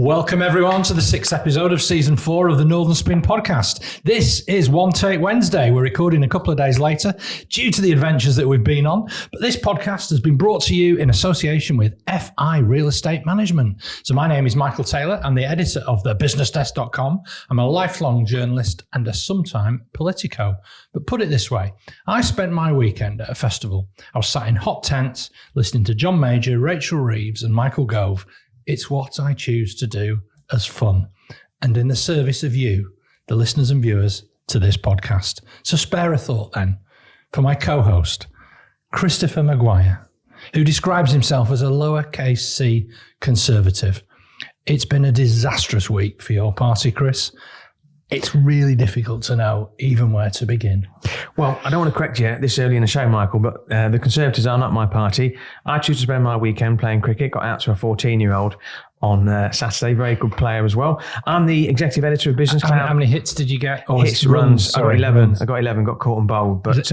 Welcome everyone to the 6th episode of season 4 of the Northern Spin podcast. This is One Take Wednesday. We're recording a couple of days later due to the adventures that we've been on. But this podcast has been brought to you in association with FI Real Estate Management. So my name is Michael Taylor. I'm the editor of thebusinessdesk.com. I'm a lifelong journalist and a sometime politico. But put it this way, I spent my weekend at a festival. I was sat in hot tents listening to John Major, Rachel Reeves and Michael Gove. It's what I choose to do as fun and in the service of you, the listeners and viewers to this podcast. So spare a thought then for my co-host, Christopher Maguire, who describes himself as a lowercase c conservative. It's been a disastrous week for your party, Chris. It's really difficult to know even where to begin. Well, I don't want to correct you this early in the show, Michael, but the Conservatives are not my party. I choose to spend my weekend playing cricket, got out to a 14-year-old on Saturday, very good player as well. I'm the executive editor of Business Cloud. How many hits did you get? Hits, runs. I got 11. I got 11, got caught and bowled. But that's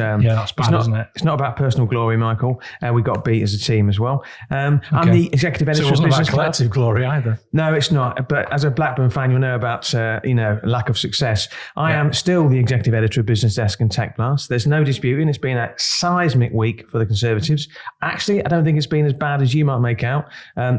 bad, isn't it? It's not about personal glory, Michael. We got beat as a team as well. I'm the executive editor of Business Cloud. So it wasn't about collective glory either. No, it's not. But as a Blackburn fan, you'll know about lack of success. I am still the executive editor of Business Desk and Tech Blast. There's no disputing. It's been a seismic week for the Conservatives. Actually, I don't think it's been as bad as you might make out.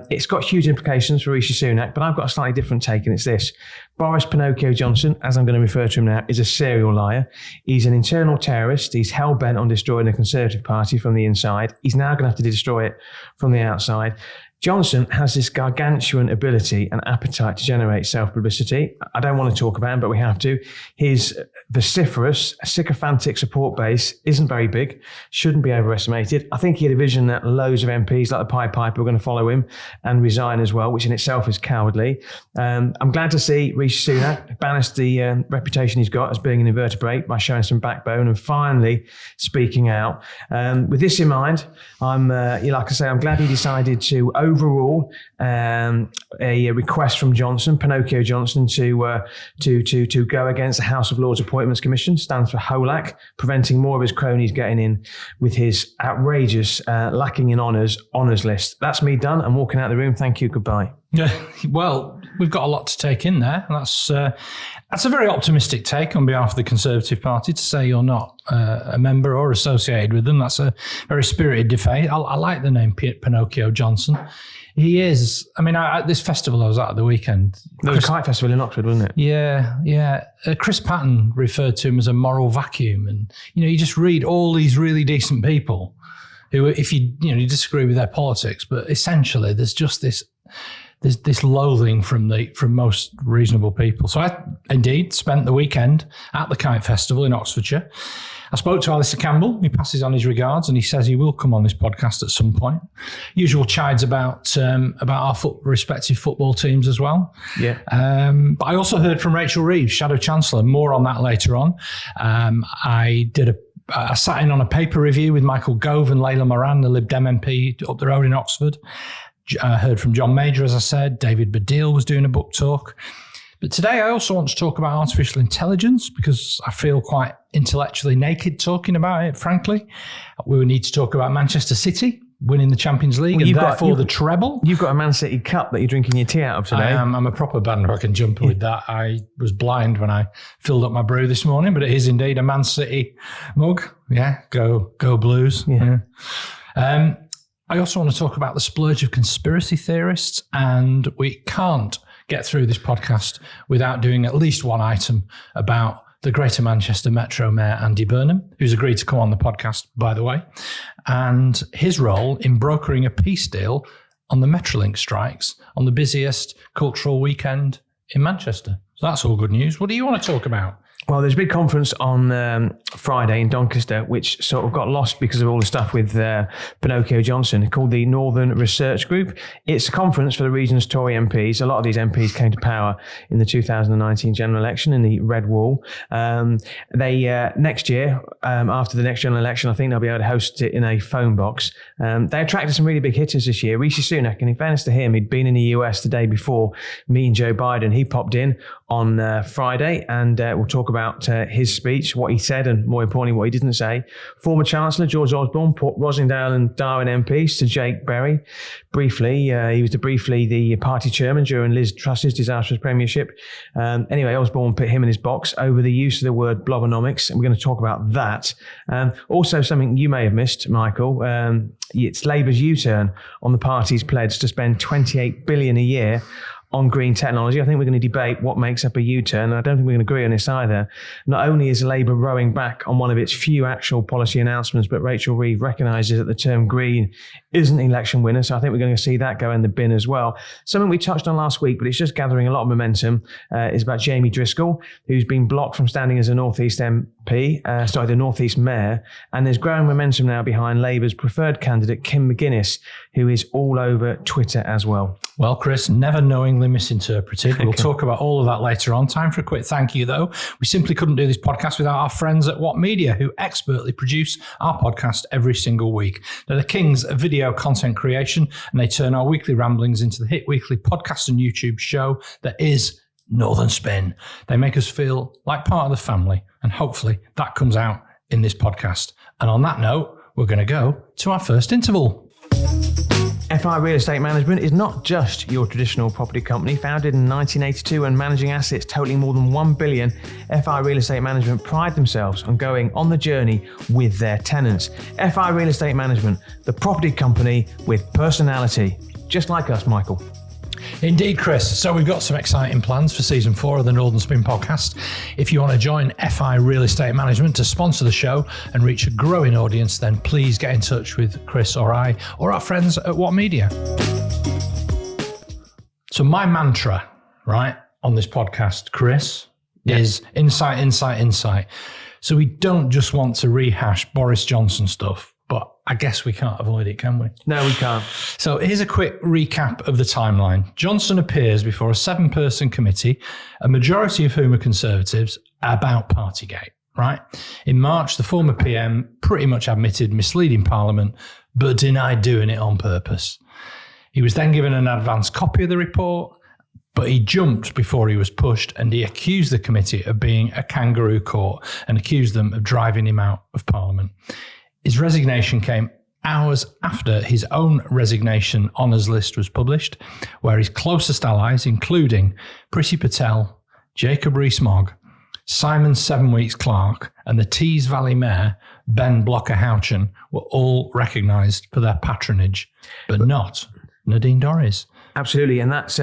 It's got huge implications for Rishi Sunak, but I've got a slightly different take, and it's this. Boris Pinnochio Johnson, as I'm going to refer to him now, is a serial liar. He's an internal terrorist. He's hell-bent on destroying the Conservative Party from the inside. He's now going to have to destroy it from the outside. Johnson has this gargantuan ability and appetite to generate self-publicity. I don't want to talk about him, but we have to. His vociferous, sycophantic support base isn't very big, shouldn't be overestimated. I think he had a vision that loads of MPs like the Pied Piper were going to follow him and resign as well, which in itself is cowardly. I'm glad to see Rishi Sunak banish the reputation he's got as being an invertebrate by showing some backbone and finally speaking out. With this in mind, I'm glad he decided to overrule a request from Pinnochio Johnson, to go against the House of Lords Appointments Commission, stands for HOLAC, preventing more of his cronies getting in with his outrageous lacking in honours list. That's me done. I'm walking out of the room. Thank you. Goodbye. Well, we've got a lot to take in there. That's a very optimistic take on behalf of the Conservative Party to say you're not a member or associated with them. That's a very spirited debate. I like the name Pinnochio Johnson. He is. I mean, at this festival I was at the weekend. There was a kite festival in Oxford, wasn't it? Yeah. Chris Patton referred to him as a moral vacuum. And, you just read all these really decent people who, if you disagree with their politics, but essentially there's just this loathing from most reasonable people. So I indeed spent the weekend at the Kite Festival in Oxfordshire. I spoke to Alastair Campbell. He passes on his regards and he says he will come on this podcast at some point. Usual chides about our respective football teams as well. Yeah. But I also heard from Rachel Reeves, Shadow Chancellor. More on that later on. I sat in on a paper review with Michael Gove and Layla Moran, the Lib Dem MP up the road in Oxford. I heard from John Major, as I said. David Baddiel was doing a book talk. But today I also want to talk about artificial intelligence because I feel quite intellectually naked talking about it, frankly. We would need to talk about Manchester City winning the Champions League and therefore the treble. You've got a Man City cup that you're drinking your tea out of today. I'm a proper bandwagon jumper with that. I was blind when I filled up my brew this morning, but it is indeed a Man City mug. Yeah, go Blues. Yeah. I also want to talk about the splurge of conspiracy theorists, and we can't get through this podcast without doing at least one item about the Greater Manchester Metro Mayor Andy Burnham, who's agreed to come on the podcast, by the way, and his role in brokering a peace deal on the Metrolink strikes on the busiest cultural weekend in Manchester. So that's all good news. What do you want to talk about? Well, there's a big conference on Friday in Doncaster, which sort of got lost because of all the stuff with Pinnochio Johnson, called the Northern Research Group. It's a conference for the region's Tory MPs. A lot of these MPs came to power in the 2019 general election in the Red Wall. They next year, after the next general election, I think they'll be able to host it in a phone box. They attracted some really big hitters this year. Rishi Sunak, and in fairness to him, he'd been in the US the day before meeting Joe Biden. He popped in on Friday, and we'll talk talk about his speech, what he said, and more importantly, what he didn't say. Former Chancellor George Osborne put Rosendale and Darwen MPs to Jake Berry. Briefly, he was the party chairman during Liz Truss's disastrous premiership. Anyway, Osborne put him in his box over the use of the word blobonomics, and we're going to talk about that. Also, something you may have missed, Michael, it's Labour's U-turn on the party's pledge to spend $28 billion a year on green technology. I think we're going to debate what makes up a U-turn, and I don't think we're going to agree on this either. Not only is Labour rowing back on one of its few actual policy announcements, but Rachel Reeves recognises that the term green isn't an election winner, so I think we're going to see that go in the bin as well. Something we touched on last week, but it's just gathering a lot of momentum, is about Jamie Driscoll, who's been blocked from standing as a North East the North East Mayor, and there's growing momentum now behind Labour's preferred candidate, Kim McGuinness, who is all over Twitter as well. Well, Chris, never knowingly misinterpreted. We'll talk about all of that later on. Time for a quick thank you, though. We simply couldn't do this podcast without our friends at What Media, who expertly produce our podcast every single week. They're the kings of video content creation, and they turn our weekly ramblings into the hit weekly podcast and YouTube show that is Northern Spin. They make us feel like part of the family, and hopefully that comes out in this podcast. And on that note, we're going to go to our first interval. FI Real Estate Management is not just your traditional property company. Founded in 1982 and managing assets totaling more than $1 billion, FI Real Estate Management pride themselves on going on the journey with their tenants. FI Real Estate Management, the property company with personality. Just like us, Michael. Indeed, Chris. So we've got some exciting plans for season 4 of the Northern Spin podcast. If you want to join FI Real Estate Management to sponsor the show and reach a growing audience, then please get in touch with Chris or I or our friends at What Media. So my mantra, right, on this podcast, Chris, is insight, insight, insight. So we don't just want to rehash Boris Johnson stuff, but I guess we can't avoid it, can we? No, we can't. So here's a quick recap of the timeline. Johnson appears before a 7-person committee, a majority of whom are Conservatives, about Partygate, right? In March, the former PM pretty much admitted misleading Parliament, but denied doing it on purpose. He was then given an advance copy of the report, but he jumped before he was pushed, and he accused the committee of being a kangaroo court and accused them of driving him out of Parliament. His resignation came hours after his own resignation honours list was published, where his closest allies, including Priti Patel, Jacob Rees-Mogg, Simon 7 Weeks Clark, and the Tees Valley Mayor, Ben Blocker-Houchen, were all recognised for their patronage, but not Nadine Dorries. Absolutely, and that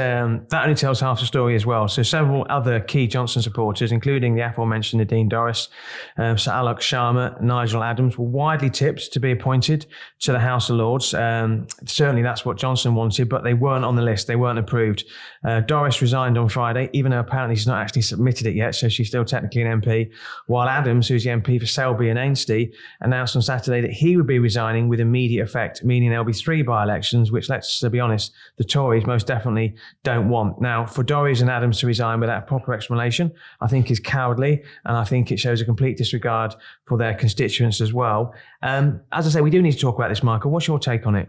only tells half the story as well. So several other key Johnson supporters, including the aforementioned Nadine Dorries, Sir Alok Sharma, Nigel Adams, were widely tipped to be appointed to the House of Lords. Certainly that's what Johnson wanted, but they weren't on the list. They weren't approved. Dorries resigned on Friday, even though apparently she's not actually submitted it yet, so she's still technically an MP, while Adams, who's the MP for Selby and Ainsty, announced on Saturday that he would be resigning with immediate effect, meaning there'll be 3 by-elections, which, let's be honest, the Tories most definitely don't want. Now, for Dorries and Adams to resign without a proper explanation, I think is cowardly, and I think it shows a complete disregard for their constituents as well. As I say, we do need to talk about this, Michael. What's your take on it?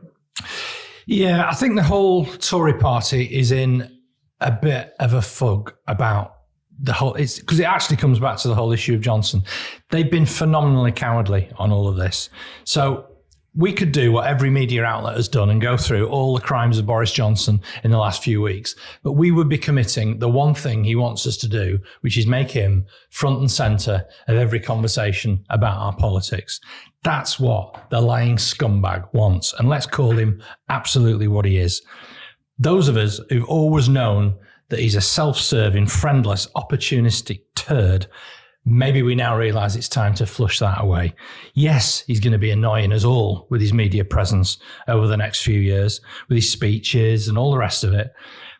Yeah, I think the whole Tory party is in a bit of a fug about the whole, it's because it actually comes back to the whole issue of Johnson. They've been phenomenally cowardly on all of this. So we could do what every media outlet has done and go through all the crimes of Boris Johnson in the last few weeks, but we would be committing the one thing he wants us to do, which is make him front and centre of every conversation about our politics. That's what the lying scumbag wants, and let's call him absolutely what he is. Those of us who've always known that he's a self-serving, friendless, opportunistic turd, maybe we now realise it's time to flush that away. Yes, he's going to be annoying us all with his media presence over the next few years, with his speeches and all the rest of it.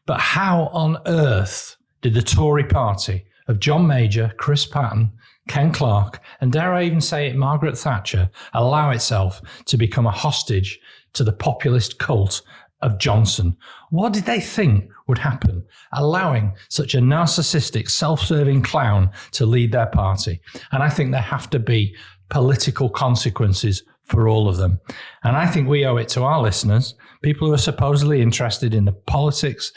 But how on earth did the Tory party of John Major, Chris Patten, Ken Clarke, and dare I even say it, Margaret Thatcher, allow itself to become a hostage to the populist cult of Johnson? What did they think would happen, allowing such a narcissistic, self-serving clown to lead their party? And I think there have to be political consequences for all of them. And I think we owe it to our listeners, people who are supposedly interested in politics,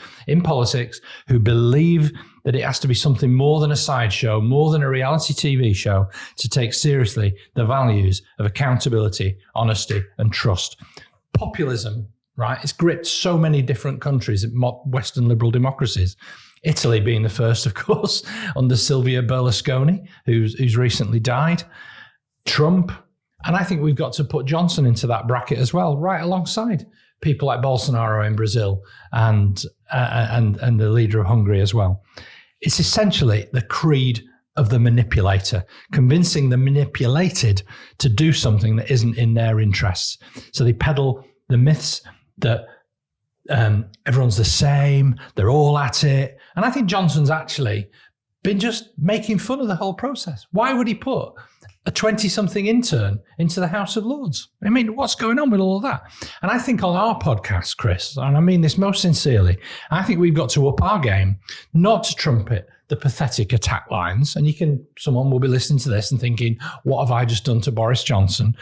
who believe that it has to be something more than a sideshow, more than a reality TV show, to take seriously the values of accountability, honesty, and trust. Populism, right? It's gripped so many different countries, Western liberal democracies. Italy being the first, of course, under Silvio Berlusconi, who's recently died. Trump. And I think we've got to put Johnson into that bracket as well, right alongside people like Bolsonaro in Brazil and the leader of Hungary as well. It's essentially the creed of the manipulator, convincing the manipulated to do something that isn't in their interests. So they peddle the myths that everyone's the same, they're all at it. And I think Johnson's actually been just making fun of the whole process. Why would he put a 20-something intern into the House of Lords? I mean, what's going on with all of that? And I think on our podcast, Chris, and I mean this most sincerely, I think we've got to up our game, not to trumpet the pathetic attack lines. And someone will be listening to this and thinking, what have I just done to Boris Johnson?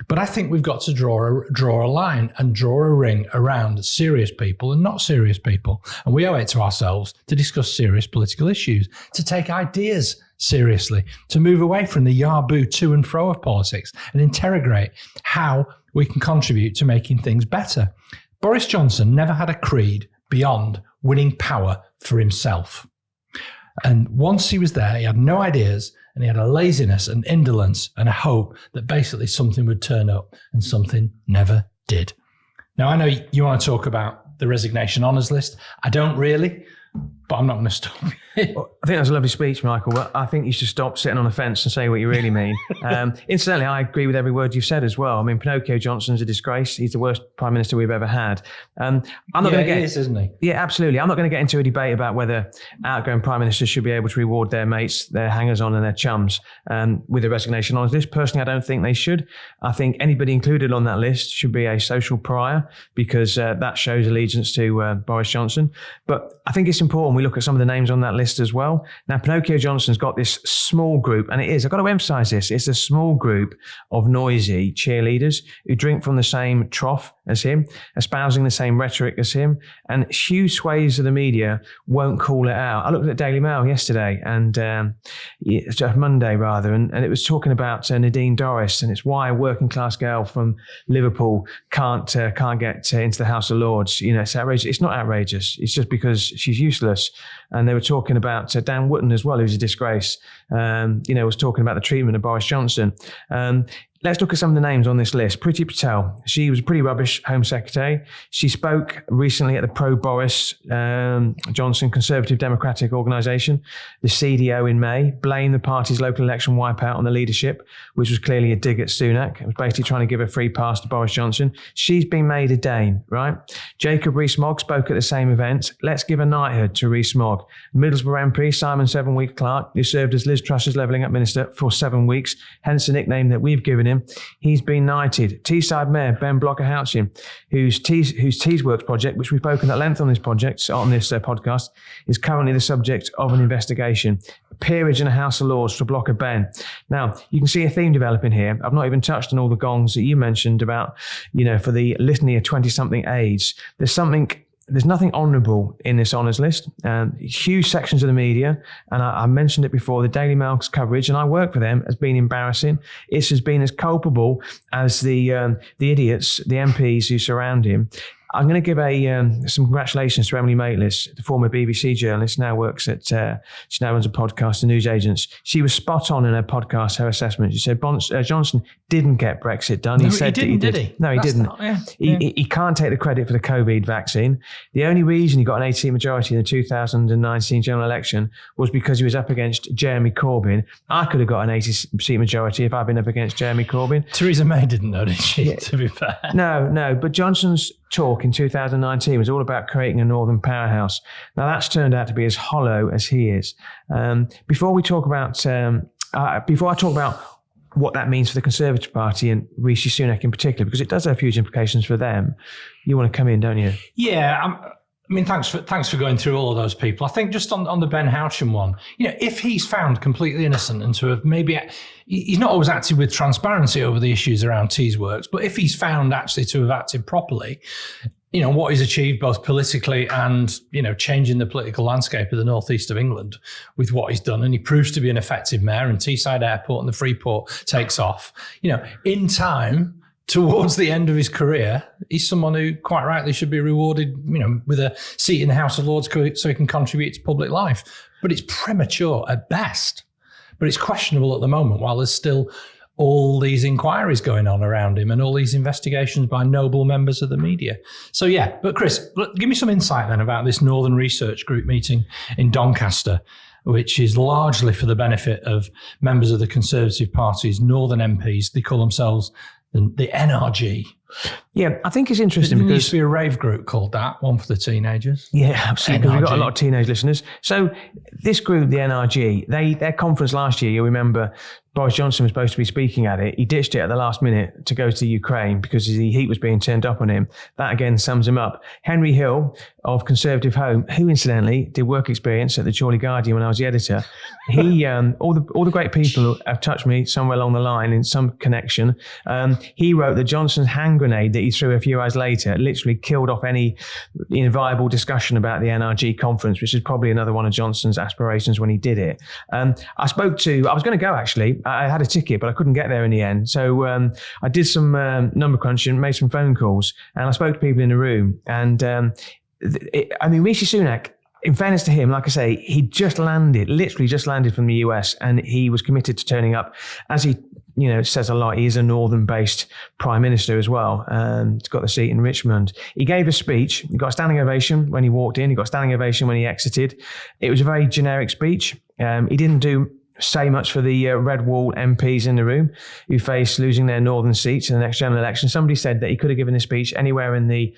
But I think we've got to draw a line and draw a ring around serious people and not serious people. And we owe it to ourselves to discuss serious political issues, to take ideas seriously, to move away from the yaboo to and fro of politics and interrogate how we can contribute to making things better. Boris Johnson never had a creed beyond winning power for himself. And once he was there, he had no ideas, and he had a laziness and indolence and a hope that basically something would turn up, and something never did. Now, I know you want to talk about the resignation honours list. I don't really, but I'm not going to stop you. Well, I think that was a lovely speech, Michael, but I think you should stop sitting on the fence and say what you really mean. Incidentally, I agree with every word you've said as well. I mean, Pinnochio Johnson's a disgrace. He's the worst Prime Minister we've ever had. I'm not going to get... He is, isn't he? Yeah, absolutely. I'm not going to get into a debate about whether outgoing Prime Ministers should be able to reward their mates, their hangers-on and their chums with a resignation honours list. Personally, I don't think they should. I think anybody included on that list should be a social pariah, because that shows allegiance to Boris Johnson. But I think it's important we look at some of the names on that list as well. Now, Pinnochio Johnson's got this small group, and I've got to emphasise this, it's a small group of noisy cheerleaders who drink from the same trough as him, espousing the same rhetoric as him, and huge swathes of the media won't call it out. I looked at Daily Mail yesterday, and Monday rather, and it was talking about Nadine Dorries, and it's why a working class girl from Liverpool can't get into the House of Lords. You know, it's outrageous. It's not outrageous. It's just because she's useless. And they were talking about Dan Wootton as well, who's a disgrace. Was talking about the treatment of Boris Johnson. Let's look at some of the names on this list. Priti Patel, she was a pretty rubbish Home Secretary. She spoke recently at the pro-Boris Johnson Conservative Democratic Organisation, the CDO, in May, blamed the party's local election wipeout on the leadership, which was clearly a dig at Sunak. It was basically trying to give a free pass to Boris Johnson. She's been made a Dane, right? Jacob Rees-Mogg spoke at the same event. Let's give a knighthood to Rees-Mogg. Middlesbrough MP Simon Seven-Week-Clark, who served as Liz Truss's Levelling Up Minister for 7 weeks, hence the nickname that we've given him. He's been knighted. Teesside Mayor Ben Blocker-Houchin, whose Tees Works project, which we've spoken at length on this podcast, is currently the subject of an investigation. A peerage in a House of Lords for Blocker Ben. Now, you can see a theme developing here. I've not even touched on all the gongs that you mentioned about, for the litany of 20-something aides. There's nothing honourable in this honours list. Huge sections of the media, and I mentioned it before, the Daily Mail's coverage, and I work for them, has been embarrassing. It's has been as culpable as the idiots, the MPs who surround him. I'm going to give some congratulations to Emily Maitlis, the former BBC journalist, now works at, she now runs a podcast, The News Agents. She was spot on in her podcast, her assessment. She said Johnson didn't get Brexit done. No, he didn't, did he? No, he didn't. He can't take the credit for the COVID vaccine. The only reason he got an 80-seat majority in the 2019 general election was because he was up against Jeremy Corbyn. I could have got an 80-seat majority if I'd been up against Jeremy Corbyn. Theresa May didn't know, did she, to be fair? No, but Johnson's talk in 2019 was all about creating a northern powerhouse. Now that's turned out to be as hollow as he is. Before I talk about what that means for the Conservative Party and Rishi Sunak in particular, because it does have huge implications for them, you want to come in, don't you? Yeah, I mean, thanks for going through all of those people. I think just on the Ben Houchen one, if he's found completely innocent and to have maybe, he's not always acted with transparency over the issues around Tees Works, but if he's found actually to have acted properly, what he's achieved both politically and, changing the political landscape of the northeast of England with what he's done, and he proves to be an effective mayor, and Teesside Airport and the Freeport takes off, in time, towards the end of his career, he's someone who quite rightly should be rewarded, with a seat in the House of Lords so he can contribute to public life. But it's premature at best. But it's questionable at the moment while there's still all these inquiries going on around him and all these investigations by noble members of the media. So, yeah. But Chris, give me some insight then about this Northern Research Group meeting in Doncaster, which is largely for the benefit of members of the Conservative Party's Northern MPs. They call themselves the NRG. Yeah, I think it's interesting because there because used to be a rave group called that, one for the teenagers. Yeah, absolutely. Because we've got a lot of teenage listeners. So this group, the NRG, their conference last year, you'll remember Boris Johnson was supposed to be speaking at it. He ditched it at the last minute to go to Ukraine because the heat was being turned up on him. That again sums him up. Henry Hill of Conservative Home, who incidentally did work experience at the Chorley Guardian when I was the editor. He, all the great people who have touched me somewhere along the line in some connection. He wrote that Johnson's hand grenade that he threw a few hours later literally killed off any viable discussion about the NRG conference, which is probably another one of Johnson's aspirations when he did it. I was going to go actually. I had a ticket, but I couldn't get there in the end. So I did some number crunching, made some phone calls, and I spoke to people in the room. And Rishi Sunak, in fairness to him, like I say, he literally just landed from the US, and he was committed to turning up. As he says a lot, he is a northern-based prime minister as well. He's got the seat in Richmond. He gave a speech. He got a standing ovation when he walked in. He got a standing ovation when he exited. It was a very generic speech. He didn't say much for the Red Wall MPs in the room who face losing their northern seats in the next general election. Somebody said that he could have given this speech anywhere in the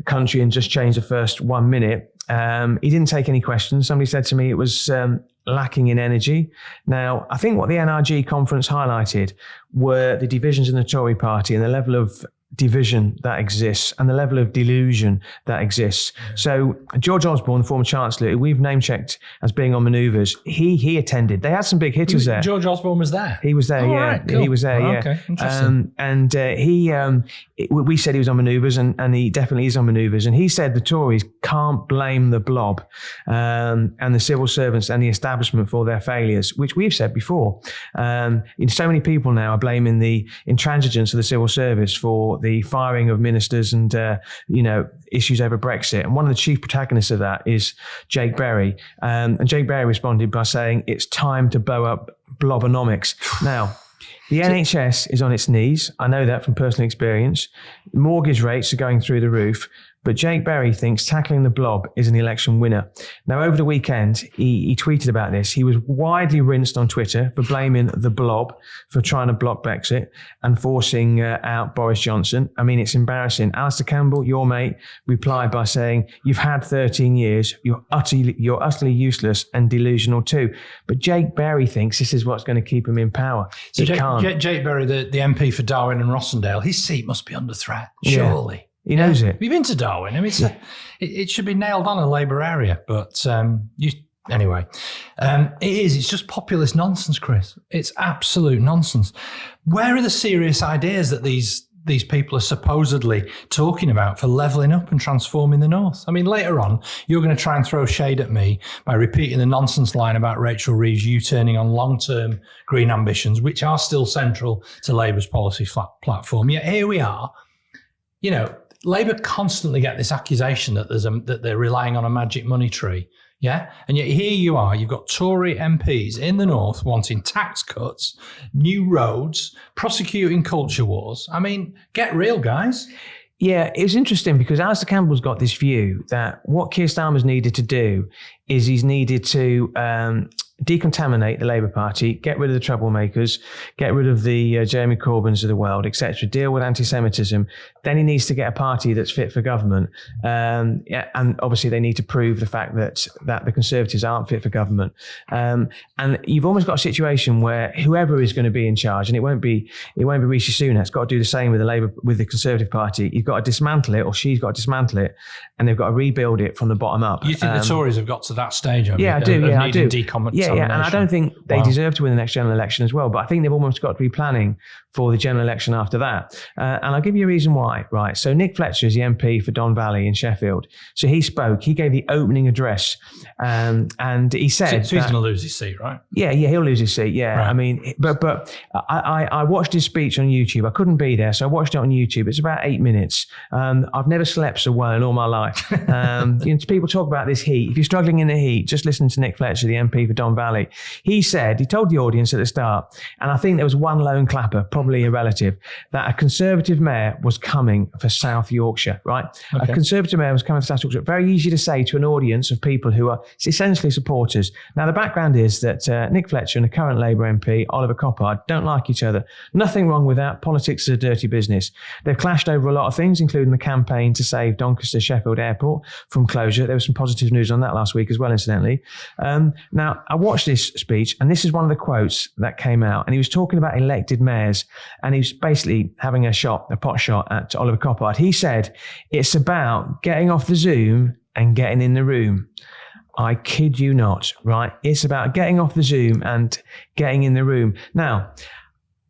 country and just changed the first 1 minute. He didn't take any questions. Somebody said to me it was lacking in energy. Now, I think what the NRG conference highlighted were the divisions in the Tory party and the level of division that exists and the level of delusion that exists. So George Osborne, the former Chancellor, who we've name-checked as being on manoeuvres, he attended. They had some big hitters there. George Osborne was there? He was there, yeah. Right, cool. He was there, yeah. Okay, interesting. We said he was on manoeuvres, and he definitely is on manoeuvres. And he said the Tories can't blame the blob and the civil servants and the establishment for their failures, which we've said before. So many people now are blaming the intransigence of the civil service for the firing of ministers and issues over Brexit. And one of the chief protagonists of that is Jake Berry. And Jake Berry responded by saying, it's time to blow up blobonomics. Now, the NHS is on its knees. I know that from personal experience. Mortgage rates are going through the roof. But Jake Berry thinks tackling the blob is an election winner. Now, over the weekend, he tweeted about this. He was widely rinsed on Twitter for blaming the blob for trying to block Brexit and forcing out Boris Johnson. I mean, it's embarrassing. Alastair Campbell, your mate, replied by saying, you've had 13 years. You're utterly useless and delusional too. But Jake Berry thinks this is what's going to keep him in power. So Jake Berry, the MP for Darwin and Rossendale, his seat must be under threat, surely. Yeah. He knows it. We've been to Darwin. I mean, it should be nailed on a Labour area, but anyway, it is. It's just populist nonsense, Chris. It's absolute nonsense. Where are the serious ideas that these people are supposedly talking about for levelling up and transforming the North? I mean, later on, you're going to try and throw shade at me by repeating the nonsense line about Rachel Reeves U-turning on long-term green ambitions, which are still central to Labour's policy platform. Yet here we are. Labour constantly get this accusation that that they're relying on a magic money tree, yeah? And yet here you are, you've got Tory MPs in the North wanting tax cuts, new roads, prosecuting culture wars. I mean, get real, guys. Yeah, it was interesting because Alastair Campbell's got this view that what Keir Starmer's needed to do is he's needed to decontaminate the Labour Party, get rid of the troublemakers, get rid of the Jeremy Corbyns of the world, etc., deal with anti-Semitism, then he needs to get a party that's fit for government. And obviously they need to prove the fact that the Conservatives aren't fit for government. And you've almost got a situation where whoever is going to be in charge, and it won't be Rishi Sunak, it's got to do the same with the Conservative Party. You've got to dismantle it, or she's got to dismantle it, and they've got to rebuild it from the bottom up. You think the Tories have got to that stage? Yeah, I do. Yeah, I do. Yeah, and I don't think they deserve to win the next general election as well, but I think they've almost got to be planning for the general election after that. And I'll give you a reason why, right? So Nick Fletcher is the MP for Don Valley in Sheffield. So he spoke, he gave the opening address, and he said... So he's going to lose his seat, right? Yeah, he'll lose his seat, yeah. Right. I mean, but I watched his speech on YouTube. I couldn't be there, so I watched it on YouTube. It's about 8 minutes. I've never slept so well in all my life. People talk about this heat. If you're struggling in the heat, just listen to Nick Fletcher, the MP for Don Valley. He told the audience at the start, and I think there was one lone clapper, probably a relative, that a Conservative mayor was coming for South Yorkshire, right? Okay. A Conservative mayor was coming for South Yorkshire. Very easy to say to an audience of people who are essentially supporters. Now, the background is that Nick Fletcher and the current Labour MP, Oliver Coppard, don't like each other. Nothing wrong with that. Politics is a dirty business. They've clashed over a lot of things, including the campaign to save Doncaster Sheffield Airport from closure. There was some positive news on that last week as well, incidentally. Now, I watched this speech, and this is one of the quotes that came out, and he was talking about elected mayors, and he was basically having a pot shot at Oliver Coppard. He said, it's about getting off the Zoom and getting in the room. I kid you not, right? It's about getting off the Zoom and getting in the room. Now,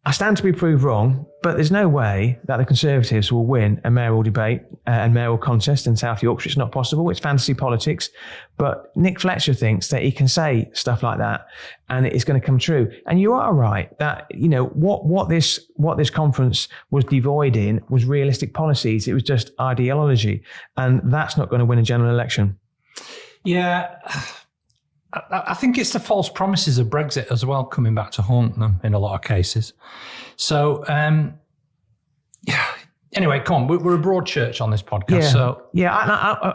I stand to be proved wrong, but there's no way that the Conservatives will win a mayoral debate and mayoral contest in South Yorkshire. It's not possible. It's fantasy politics. But Nick Fletcher thinks that he can say stuff like that and it's going to come true. And you are right that, what this conference was devoid in was realistic policies. It was just ideology. And that's not going to win a general election. Yeah. I think it's the false promises of Brexit as well coming back to haunt them in a lot of cases. So, anyway, come on, we're a broad church on this podcast.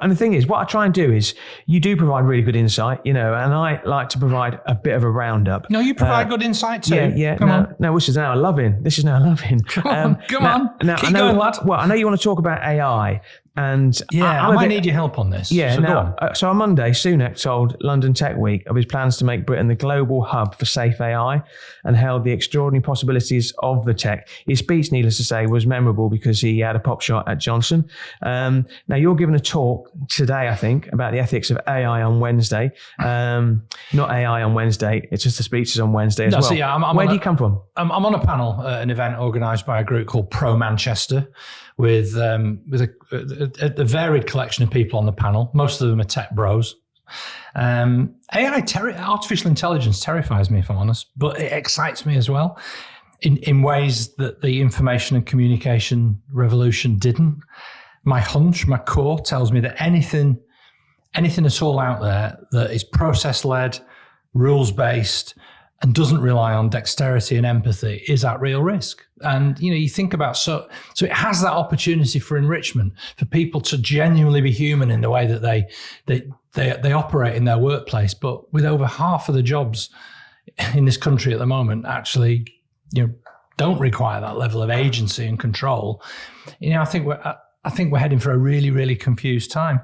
And the thing is, what I try and do is, you do provide really good insight, and I like to provide a bit of a roundup. No, you provide good insight too. Come on. No, this is now loving. Come on, keep going, lad. Well, I know you want to talk about AI. And I might need your help on this. Yeah. So on Monday, Sunak told London Tech Week of his plans to make Britain the global hub for safe AI and held the extraordinary possibilities of the tech. His speech, needless to say, was memorable because he had a pop shot at Johnson. Now, you're giving a talk today, I think, about the ethics of AI on Wednesday. Not AI on Wednesday. It's just the speeches on Wednesday as well. So where do you come from? I'm on a panel at an event organised by a group called Pro Manchester, with a varied collection of people on the panel. Most of them are tech bros. Artificial intelligence terrifies me, if I'm honest, but it excites me as well in ways that the information and communication revolution didn't. My hunch, my core tells me that anything at all out there that is process-led, rules-based, and doesn't rely on dexterity and empathy is at real risk. And, you think about, so it has that opportunity for enrichment, for people to genuinely be human in the way that they operate in their workplace. But with over half of the jobs in this country at the moment actually, don't require that level of agency and control. I think we're heading for a really, really confused time.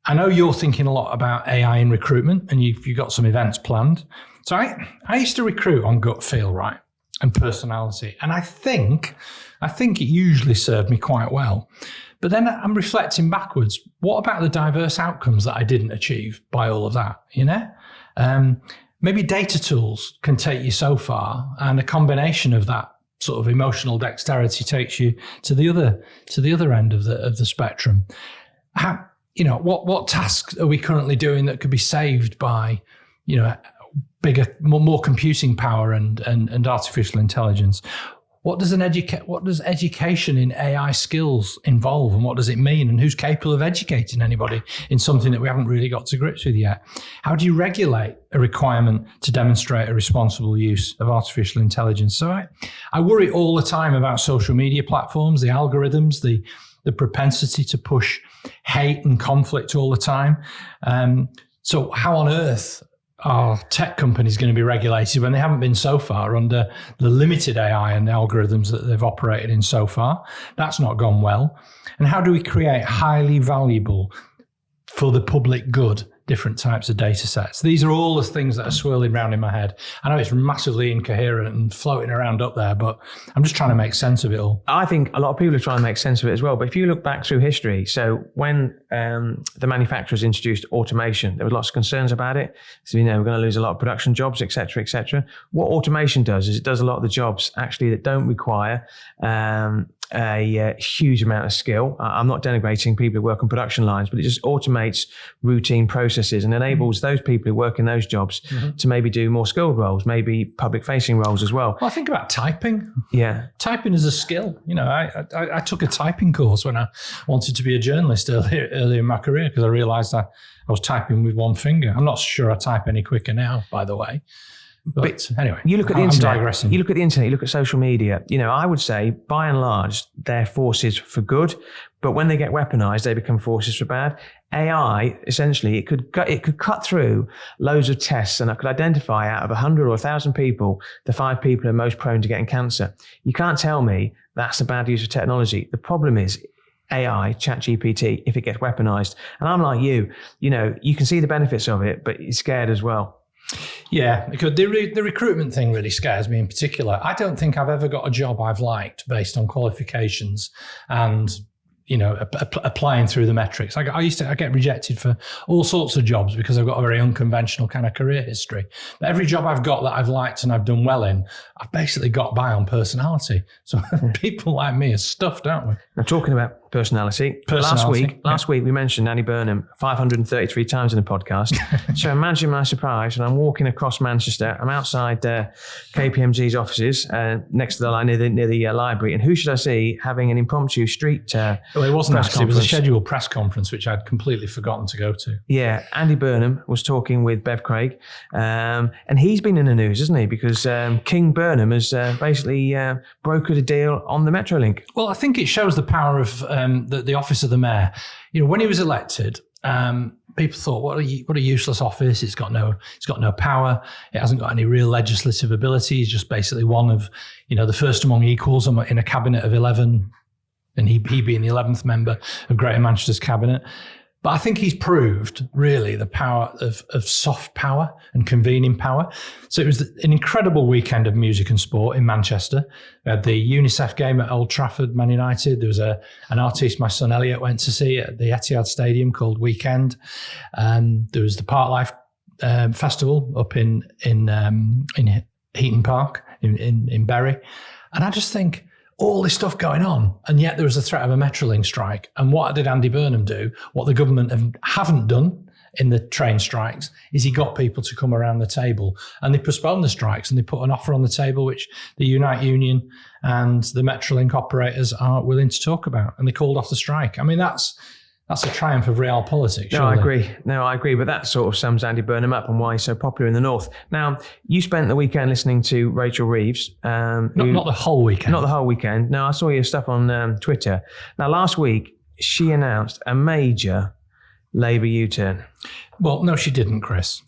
I know you're thinking a lot about AI in recruitment, and you've got some events planned. So I used to recruit on gut feel, right, and personality, and I think it usually served me quite well. But then I'm reflecting backwards. What about the diverse outcomes that I didn't achieve by all of that? Maybe data tools can take you so far, and a combination of that sort of emotional dexterity takes you to the other end of the spectrum. What tasks are we currently doing that could be saved by, bigger, more computing power and artificial intelligence? What does education in AI skills involve, and what does it mean, and who's capable of educating anybody in something that we haven't really got to grips with yet? How do you regulate a requirement to demonstrate a responsible use of artificial intelligence? So I worry all the time about social media platforms, the algorithms, the propensity to push hate and conflict all the time. So how on earth are tech companies going to be regulated when they haven't been so far under the limited AI and the algorithms that they've operated in so far? That's not gone well. And how do we create highly valuable, for the public good, different types of data sets? These are all the things that are swirling around in my head. I know it's massively incoherent and floating around up there, but I'm just trying to make sense of it all. I think a lot of people are trying to make sense of it as well. But if you look back through history, so when the manufacturers introduced automation, there were lots of concerns about it. So, we're going to lose a lot of production jobs, et cetera, et cetera. What automation does is it does a lot of the jobs actually that don't require a huge amount of skill. I'm not denigrating people who work on production lines, but it just automates routine processes and enables those people who work in those jobs to maybe do more skilled roles, maybe public facing roles as well. Well, I think about typing. Yeah. Typing is a skill. I took a typing course when I wanted to be a journalist earlier in my career because I realized I was typing with one finger. I'm not sure I type any quicker now, by the way. But anyway, you look at the I'm internet. digressing. You look at the internet. You look at social media. I would say, by and large, they're forces for good. But when they get weaponized, they become forces for bad. AI, essentially, it could cut through loads of tests, and I could identify out of 100 or 1,000 people the 5 people who are most prone to getting cancer. You can't tell me that's a bad use of technology. The problem is AI, ChatGPT, if it gets weaponized. And I'm like you can see the benefits of it, but you're scared as well. Yeah, because the recruitment thing really scares me in particular. I don't think I've ever got a job I've liked based on qualifications and applying through the metrics. I get rejected for all sorts of jobs because I've got a very unconventional kind of career history. But every job I've got that I've liked and I've done well in, I've basically got by on personality. So people like me are stuffed, aren't we? Now, talking about personality. Last week we mentioned Andy Burnham 533 times in the podcast. So imagine my surprise when I'm walking across Manchester. I'm outside KPMG's offices next to the line near the library, and who should I see having an impromptu street well, it wasn't actually. It was a scheduled press conference which I'd completely forgotten to go to. Yeah, Andy Burnham was talking with Bev Craig, and he's been in the news, hasn't he? Because King Burnham has basically brokered a deal on the Metrolink. Well, I think it shows the power of the office of the mayor. When he was elected, people thought, what a useless office. It's got no power. It hasn't got any real legislative ability. He's just basically one of, the first among equals in a cabinet of 11, and he being the 11th member of Greater Manchester's cabinet. But I think he's proved really the power of soft power and convening power. So it was an incredible weekend of music and sport in Manchester. We had the UNICEF game at Old Trafford, Man United. There was an artist my son Elliot went to see at the Etihad Stadium called Weekend. There was the Parklife Festival up in Heaton Park in Bury. And I just think, all this stuff going on, and yet there was a threat of a Metrolink strike. And what did Andy Burnham do? What the government haven't done in the train strikes is he got people to come around the table, and they postponed the strikes and they put an offer on the table which the Unite Union and the Metrolink operators are willing to talk about, and they called off the strike. I mean, that's a triumph of real politics. No, I agree. But that sort of sums Andy Burnham up and why he's so popular in the North. Now, you spent the weekend listening to Rachel Reeves. Not the whole weekend. Not the whole weekend. No, I saw your stuff on Twitter. Now, last week, she announced a major Labour U-turn. Well, no, she didn't, Chris.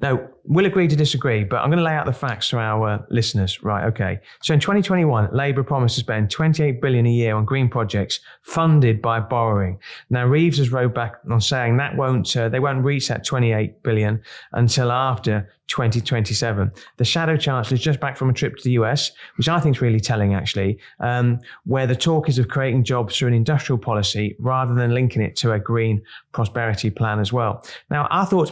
No, we'll agree to disagree, but I'm going to lay out the facts for our listeners. Right, okay. So in 2021, Labour promised to spend $28 billion a year on green projects funded by borrowing. Now, Reeves has rowed back on saying that they won't reach that $28 billion until after 2027. The Shadow Chancellor is just back from a trip to the US, which I think is really telling, actually, where the talk is of creating jobs through an industrial policy rather than linking it to a green prosperity plan as well. Now, I thought,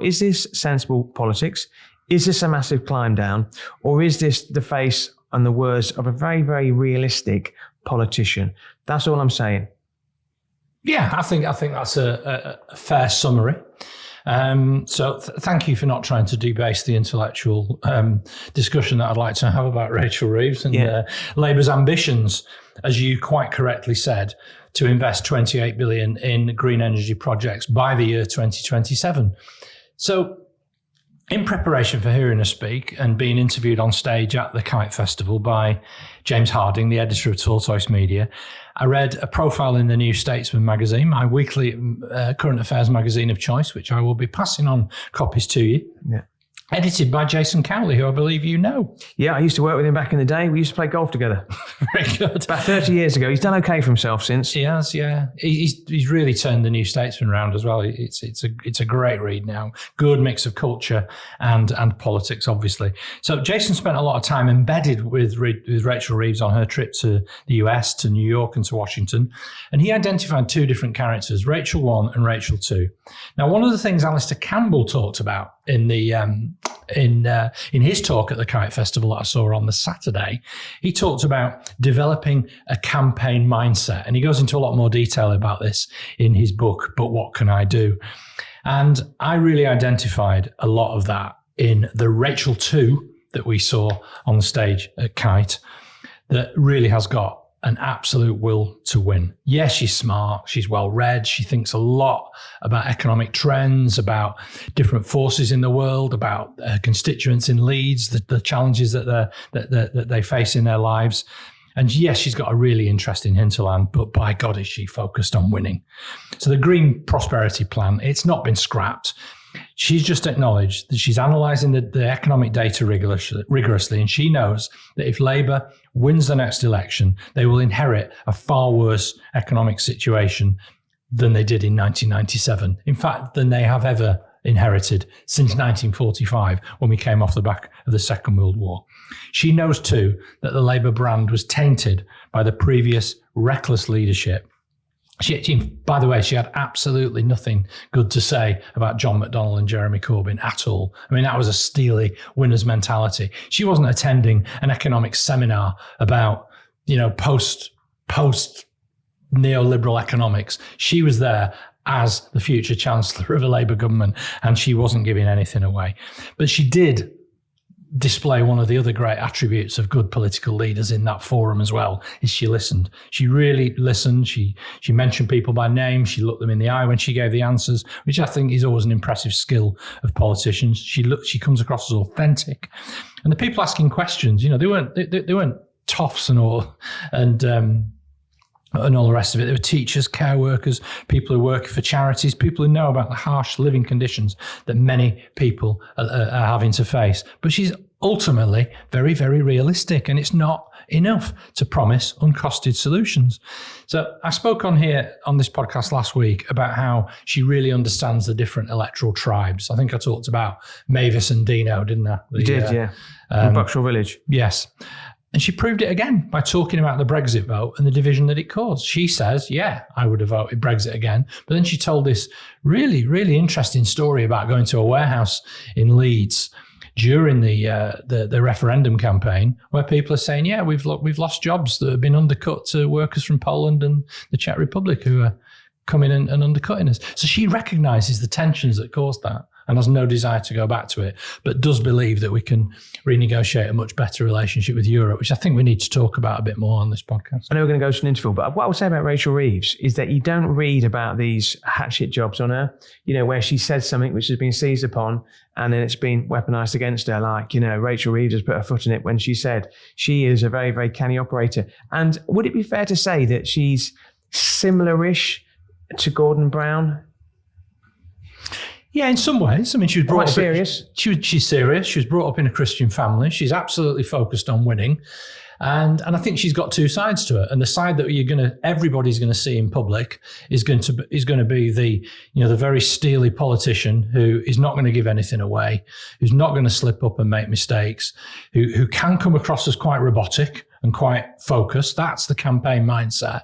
is this sensible politics? Is this a massive climb down? Or is this the face and the words of a very, very realistic politician? That's all I'm saying. Yeah, I think that's a fair summary. Thank you for not trying to debase the intellectual discussion that I'd like to have about Rachel Reeves and Labour's ambitions, as you quite correctly said, to invest $28 billion in green energy projects by the year 2027. So in preparation for hearing her speak and being interviewed on stage at the Kite Festival by James Harding, the editor of Tortoise Media, I read a profile in the New Statesman magazine, my weekly current affairs magazine of choice, which I will be passing on copies to you. Yeah. Edited by Jason Cowley, who I believe you know. Yeah, I used to work with him back in the day. We used to play golf together. Very good. About 30 years ago. He's done okay for himself since. He has, yeah. He's really turned the New Statesman around as well. It's a great read now. Good mix of culture and politics, obviously. So Jason spent a lot of time embedded with Rachel Reeves on her trip to the US, to New York and to Washington. And he identified two different characters, Rachel 1 and Rachel 2. Now, one of the things Alastair Campbell talked about in the in his talk at the Kite Festival that I saw on the Saturday, he talked about developing a campaign mindset. And he goes into a lot more detail about this in his book, But What Can I Do? And I really identified a lot of that in the Rachel 2 that we saw on the stage at Kite, that really has got an absolute will to win. Yes, she's smart. She's well read. She thinks a lot about economic trends, about different forces in the world, about constituents in Leeds, the challenges that they face in their lives. And yes, she's got a really interesting hinterland, but by God, is she focused on winning. So the Green Prosperity Plan, it's not been scrapped. She's just acknowledged that she's analysing the economic data rigorously, and she knows that if Labour wins the next election, they will inherit a far worse economic situation than they did in 1997. In fact, than they have ever inherited since 1945, when we came off the back of the Second World War. She knows too that the Labour brand was tainted by the previous reckless leadership. By the way, she had absolutely nothing good to say about John McDonnell and Jeremy Corbyn at all. I mean, that was a steely winner's mentality. She wasn't attending an economic seminar about, post neoliberal economics. She was there as the future Chancellor of a Labour government, and she wasn't giving anything away. But she did display one of the other great attributes of good political leaders in that forum as well, is she listened. She really listened. She mentioned people by name. She looked them in the eye when she gave the answers, which I think is always an impressive skill of politicians. She comes across as authentic. And the people asking questions, they weren't toffs and all, and all the rest of it. There were teachers, care workers, people who work for charities, people who know about the harsh living conditions that many people are having to face. But she's ultimately very, very realistic, and it's not enough to promise uncosted solutions. So I spoke on this podcast last week about how she really understands the different electoral tribes. I think I talked about Mavis and Dino, didn't I? You did, yeah. In Buxall Village. Yes. And she proved it again by talking about the Brexit vote and the division that it caused. She says, yeah, I would have voted Brexit again. But then she told this really, really interesting story about going to a warehouse in Leeds during the referendum campaign, where people are saying, yeah, we've lost jobs that have been undercut to workers from Poland and the Czech Republic who are coming in and undercutting us. So she recognises the tensions that caused that, and has no desire to go back to it, but does believe that we can renegotiate a much better relationship with Europe, which I think we need to talk about a bit more on this podcast. I know we're going to go to an interval, but what I would say about Rachel Reeves is that you don't read about these hatchet jobs on her, where she said something which has been seized upon and then it's been weaponized against her. Like, Rachel Reeves has put her foot in it when she said she is a very, very canny operator. And would it be fair to say that she's similar-ish to Gordon Brown? Yeah, in some ways. I mean, she was brought up serious. She's serious. She was brought up in a Christian family. She's absolutely focused on winning, and I think she's got two sides to it. And the side that everybody's going to see in public is going to be the very steely politician who is not going to give anything away, who's not going to slip up and make mistakes, who can come across as quite robotic and quite focused. That's the campaign mindset.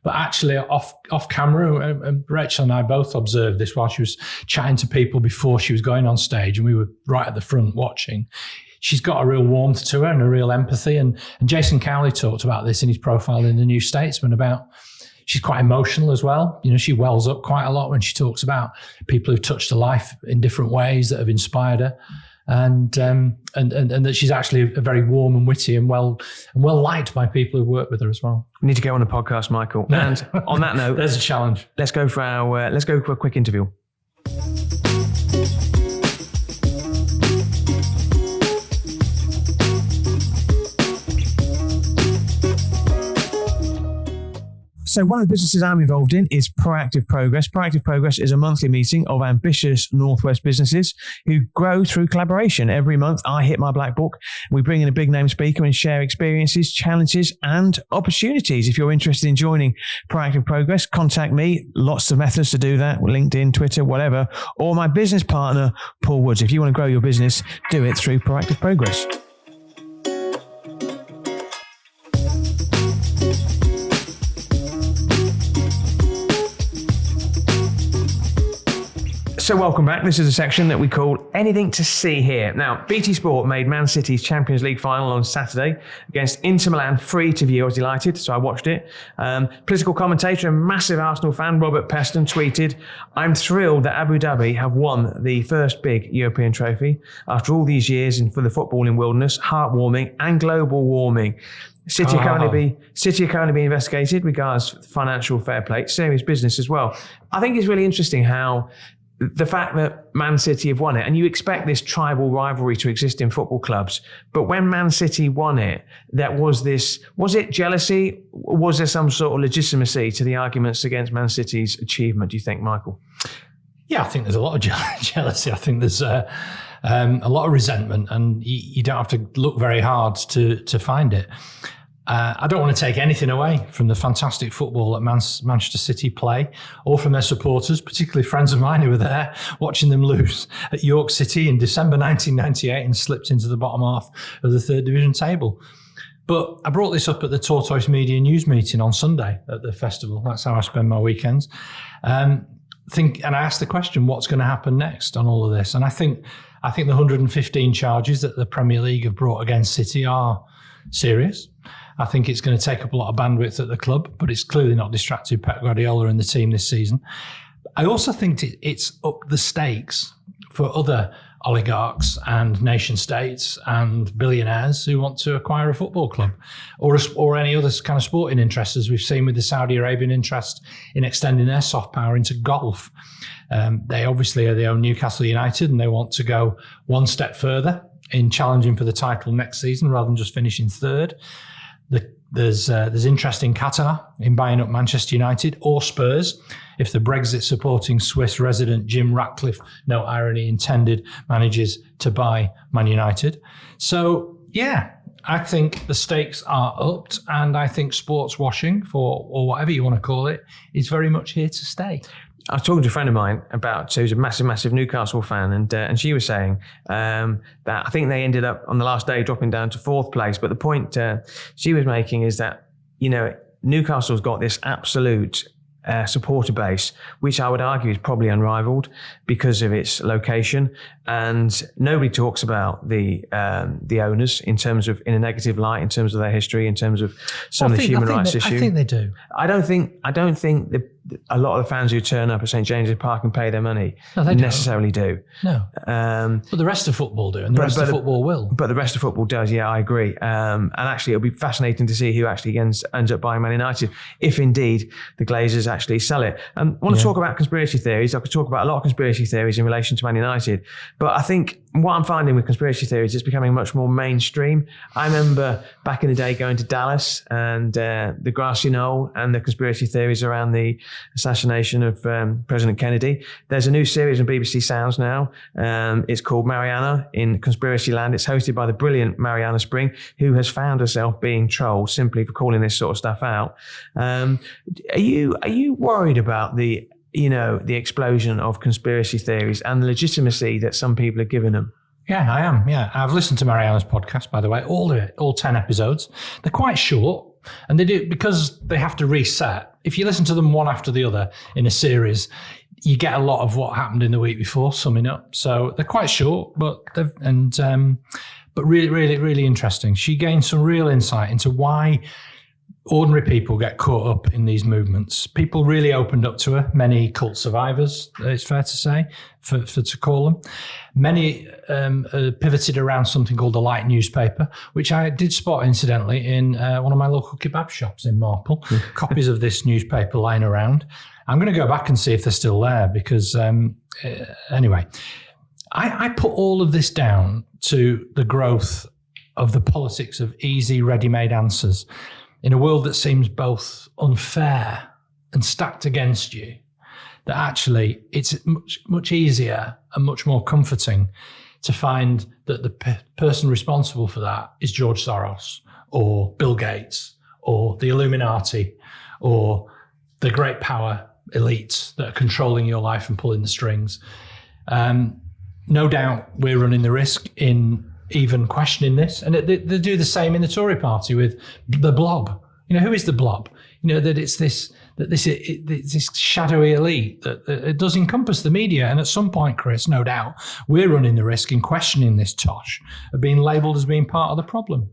But actually, off camera, and Rachel and I both observed this while she was chatting to people before she was going on stage, and we were right at the front watching. She's got a real warmth to her and a real empathy. And Jason Cowley talked about this in his profile in the New Statesman about she's quite emotional as well. She wells up quite a lot when she talks about people who've touched her life in different ways that have inspired her. And that she's actually a very warm and witty and well liked by people who work with her as well. We need to go on a podcast, Michael. And on that note, there's a challenge. Let's go for a quick interview. So one of the businesses I'm involved in is Proactive Progress. Proactive Progress is a monthly meeting of ambitious Northwest businesses who grow through collaboration. Every month, I hit my black book. We bring in a big name speaker and share experiences, challenges, and opportunities. If you're interested in joining Proactive Progress, contact me. Lots of methods to do that: LinkedIn, Twitter, whatever. Or my business partner, Paul Woods. If you want to grow your business, do it through Proactive Progress. So welcome back. This is a section that we call Anything to See Here. Now, BT Sport made Man City's Champions League final on Saturday against Inter Milan free to view. I was delighted, so I watched it. Political commentator and massive Arsenal fan Robert Peston tweeted, "I'm thrilled that Abu Dhabi have won the first big European trophy after all these years for the footballing wilderness, heartwarming and global warming. City are currently being investigated regards financial fair play, serious business as well." I think it's really interesting how the fact that Man City have won it, and you expect this tribal rivalry to exist in football clubs, but when Man City won it, was it jealousy? Was there some sort of legitimacy to the arguments against Man City's achievement, do you think, Michael? Yeah, I think there's a lot of jealousy. I think there's a lot of resentment, and you don't have to look very hard to find it. I don't want to take anything away from the fantastic football that Manchester City play, or from their supporters, particularly friends of mine who were there watching them lose at York City in December 1998 and slipped into the bottom half of the third division table. But I brought this up at the Tortoise Media News meeting on Sunday at the festival. That's how I spend my weekends. And I asked the question, what's going to happen next on all of this? And I think the 115 charges that the Premier League have brought against City are serious. I think it's going to take up a lot of bandwidth at the club, but it's clearly not distracted Pep Guardiola and the team this season. I also think it's up the stakes for other oligarchs and nation states and billionaires who want to acquire a football club or any other kind of sporting interests, as we've seen with the Saudi Arabian interest in extending their soft power into golf. They obviously own Newcastle United, and they want to go one step further in challenging for the title next season rather than just finishing third. There's interest in Qatar in buying up Manchester United or Spurs if the Brexit supporting Swiss resident Jim Ratcliffe, no irony intended, manages to buy Man United. So yeah, I think the stakes are upped, and I think sports washing, or whatever you want to call it, is very much here to stay. I was talking to a friend of mine who's a massive Newcastle fan, and she was saying that I think they ended up on the last day dropping down to fourth place. But the point she was making is that, Newcastle's got this absolute supporter base, which I would argue is probably unrivaled because of its location. And nobody talks about the owners in a negative light, in terms of their history, in terms of some of the human rights issues. I think they do. I don't think a lot of the fans who turn up at St James's Park and pay their money necessarily do. No. But the rest of football do, and the rest of football will. But the rest of football does, yeah, I agree. And actually, it'll be fascinating to see who actually ends up buying Man United, if indeed the Glazers actually sell it. I want to talk about conspiracy theories. I could talk about a lot of conspiracy theories in relation to Man United, but I think what I'm finding with conspiracy theories is becoming much more mainstream. I remember back in the day going to Dallas and the grassy knoll and the conspiracy theories around the assassination of President Kennedy. There's a new series on BBC Sounds now. It's called Mariana in Conspiracy Land. It's hosted by the brilliant Mariana Spring, who has found herself being trolled simply for calling this sort of stuff out. Are you worried about the explosion of conspiracy theories and the legitimacy that some people are giving them? Yeah, I am. Yeah, I've listened to Mariana's podcast, by the way, all 10 episodes. They're quite short, and they do because they have to reset. If you listen to them one after the other in a series, you get a lot of what happened in the week before summing up. So they're quite short, but really, really, really interesting. She gained some real insight into why ordinary people get caught up in these movements. People really opened up to her. Many cult survivors, it's fair to say, to call them. Many pivoted around something called the Light newspaper, which I did spot, incidentally, in one of my local kebab shops in Marple. Copies of this newspaper lying around. I'm going to go back and see if they're still there because, anyway, I put all of this down to the growth of the politics of easy, ready-made answers. in a world that seems both unfair and stacked against you, that actually it's much easier and much more comforting to find that the person responsible for that is George Soros or Bill Gates or the Illuminati or the great power elites that are controlling your life and pulling the strings. No doubt we're running the risk in even questioning this. And they do the same in the Tory party with the blob. Who is the blob? That it's this shadowy elite that it does encompass the media. And at some point, Chris, no doubt, we're running the risk in questioning this tosh of being labelled as being part of the problem.